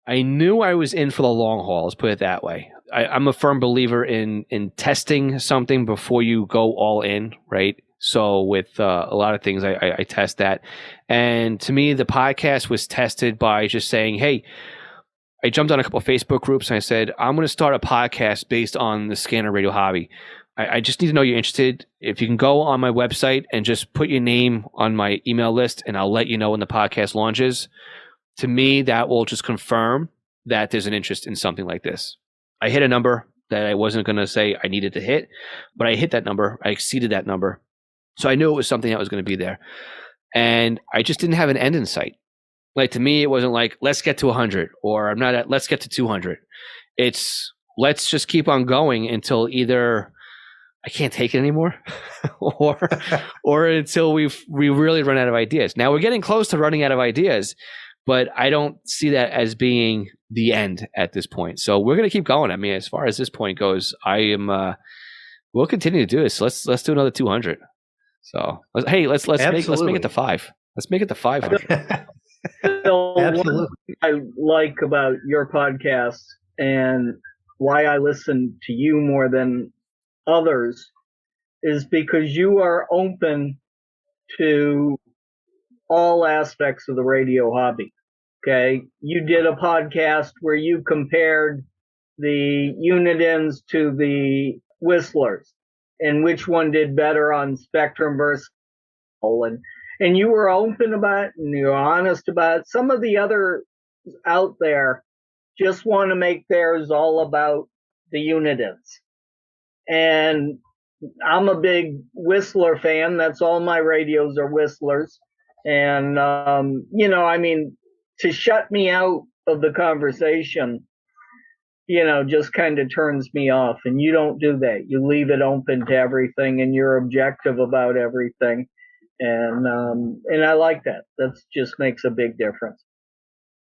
I knew I was in for the long haul. Let's put it that way. I'm a firm believer in testing something before you go all in, right? So with a lot of things, I test that. And to me, the podcast was tested by just saying, hey, I jumped on a couple of Facebook groups and I said, I'm going to start a podcast based on the scanner radio hobby. I just need to know you're interested. If you can go on my website and just put your name on my email list, and I'll let you know when the podcast launches. To me, that will just confirm that there's an interest in something like this. I hit a number that I wasn't going to say I needed to hit, but I hit that number. I exceeded that number. So I knew it was something that was going to be there. And I just didn't have an end in sight. Like, to me, it wasn't like, let's get to 100, or let's get to 200. It's, let's just keep on going until either I can't take it anymore or until we really run out of ideas. Now we're getting close to running out of ideas, but I don't see that as being the end at this point. So we're going to keep going. I mean, as far as this point goes, we'll continue to do this. Let's do another 200. So let's make it to 5. Let's make it to 500. Absolutely. What I like about your podcast and why I listen to you more than others is because you are open to all aspects of the radio hobby. Okay. You did a podcast where you compared the Unitons to the Whistlers and which one did better on spectrum versus and you were open about it and you were honest about it. Some of the others out there just want to make theirs all about the Unitons. And I'm a big Whistler fan. That's all my radios are Whistlers. And, to shut me out of the conversation, just kind of turns me off. And you don't do that. You leave it open to everything and you're objective about everything. And I like that. That just makes a big difference.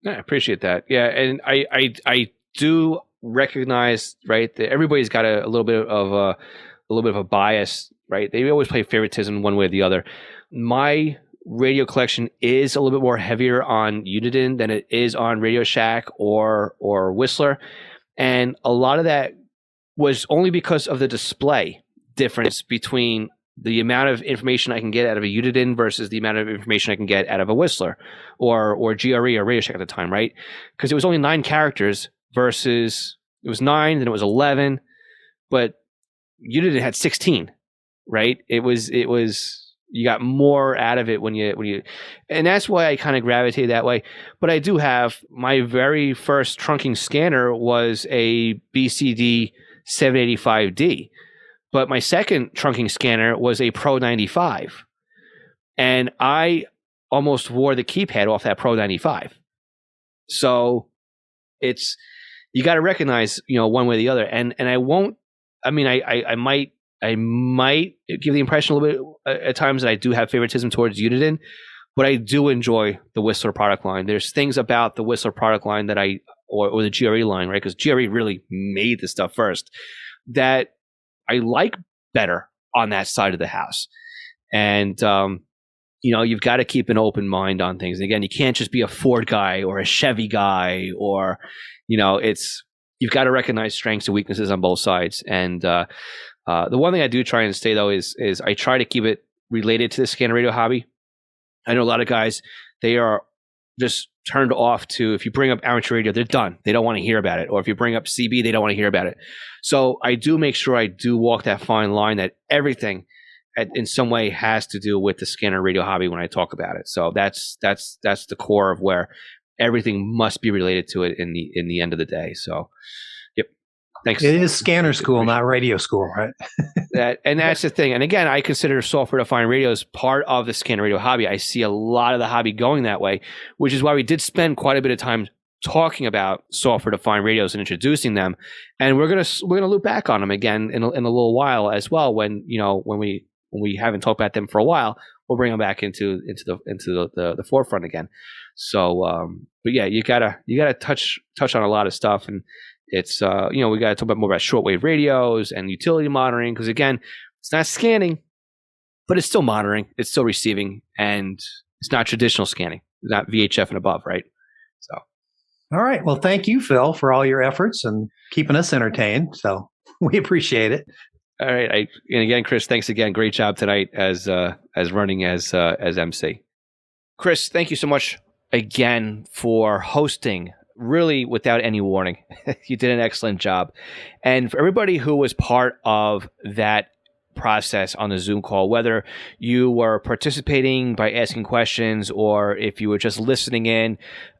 Yeah, I appreciate that. Yeah. And I do recognize, right, that everybody's got a little bit of a bias, right? They always play favoritism one way or the other. My radio collection is a little bit more heavier on Uniton than it is on Radio Shack or Whistler. And a lot of that was only because of the display difference between the amount of information I can get out of a Uniden versus the amount of information I can get out of a Whistler or GRE or Radio Shack at the time, right? Because it was only 9 characters versus it was 9, then it was 11, but Uniden had 16, right? It was you got more out of it when you, and that's why I kind of gravitated that way. But I do have my very first trunking scanner was a BCD 785D. But my second trunking scanner was a Pro 95. And I almost wore the keypad off that Pro 95. So you got to recognize, one way or the other. And I won't, I mean, I might give the impression a little bit at times that I do have favoritism towards Uniden, but I do enjoy the Whistler product line. There's things about the Whistler product line that or the GRE line, right? Because GRE really made this stuff first, that I like better on that side of the house. And, you've got to keep an open mind on things. And again, you can't just be a Ford guy or a Chevy guy or, you've got to recognize strengths and weaknesses on both sides. And the one thing I do try and say, though, is I try to keep it related to the scanner radio hobby. I know a lot of guys, they are just turned off to, if you bring up amateur radio, they're done. They don't want to hear about it. Or if you bring up CB, they don't want to hear about it. So I do make sure I do walk that fine line that everything in some way has to do with the scanner radio hobby when I talk about it. So that's the core of where everything must be related to it in the end of the day. So, yep. Thanks. It is scanner school, not radio school, right? That's the thing. And again, I consider software-defined radios part of the scanner radio hobby. I see a lot of the hobby going that way, which is why we did spend quite a bit of time talking about software-defined radios and introducing them. And we're gonna loop back on them again in a little while as well. When we haven't talked about them for a while, we'll bring them back into the forefront again. So, but yeah, you gotta touch on a lot of stuff, and it's we gotta talk more about shortwave radios and utility monitoring, because again, it's not scanning, but it's still monitoring, it's still receiving, and it's not traditional scanning, it's not VHF and above, right? So, all right. Well, thank you, Phil, for all your efforts and keeping us entertained. So we appreciate it. All right. And again, Chris, thanks again. Great job tonight as running as MC. Chris, thank you so much again for hosting, really without any warning. You did an excellent job. And for everybody who was part of that process on the Zoom call, whether you were participating by asking questions or if you were just listening in,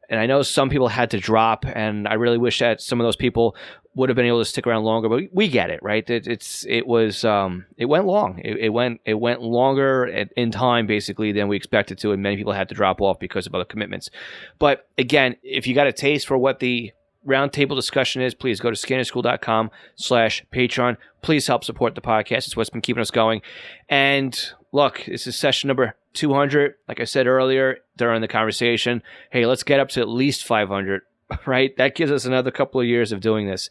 and I know some people had to drop, and I really wish that some of those people would have been able to stick around longer, but we get it, right? It went long. It went longer in time basically than we expected to, and many people had to drop off because of other commitments. But again, if you got a taste for what the roundtable discussion is, please go to scannerschool.com/Patreon. Please help support the podcast. It's what's been keeping us going. And look, this is session number 200. Like I said earlier during the conversation, hey, let's get up to at least 500, right? That gives us another couple of years of doing this.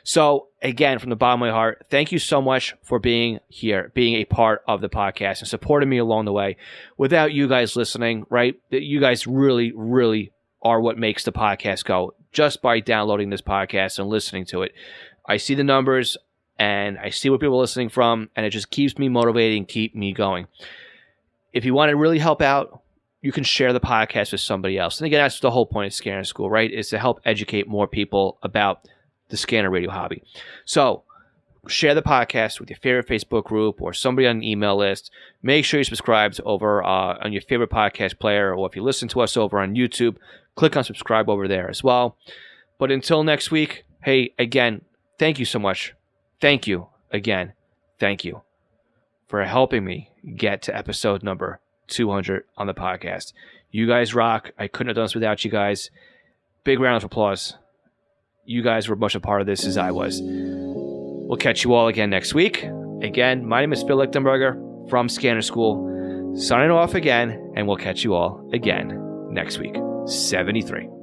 So again, from the bottom of my heart, thank you so much for being here, being a part of the podcast and supporting me along the way. Without you guys listening, right? You guys really, really are what makes the podcast go, just by downloading this podcast and listening to it. I see the numbers and I see where people are listening from, and it just keeps me motivated and keep me going. If you want to really help out, you can share the podcast with somebody else. And again, that's the whole point of Scanner School, right? Is to help educate more people about the scanner radio hobby. So share the podcast with your favorite Facebook group or somebody on an email list. Make sure you subscribe over on your favorite podcast player, or if you listen to us over on YouTube, click on subscribe over there as well. But until next week, hey, again, thank you so much. Thank you again. Thank you for helping me get to episode number 200 on the podcast. You guys rock. I couldn't have done this without you guys. Big round of applause. You guys were much a part of this as I was. We'll catch you all again next week. Again, my name is Phil Lichtenberger from Scanner School. Signing off again, and we'll catch you all again next week. 73.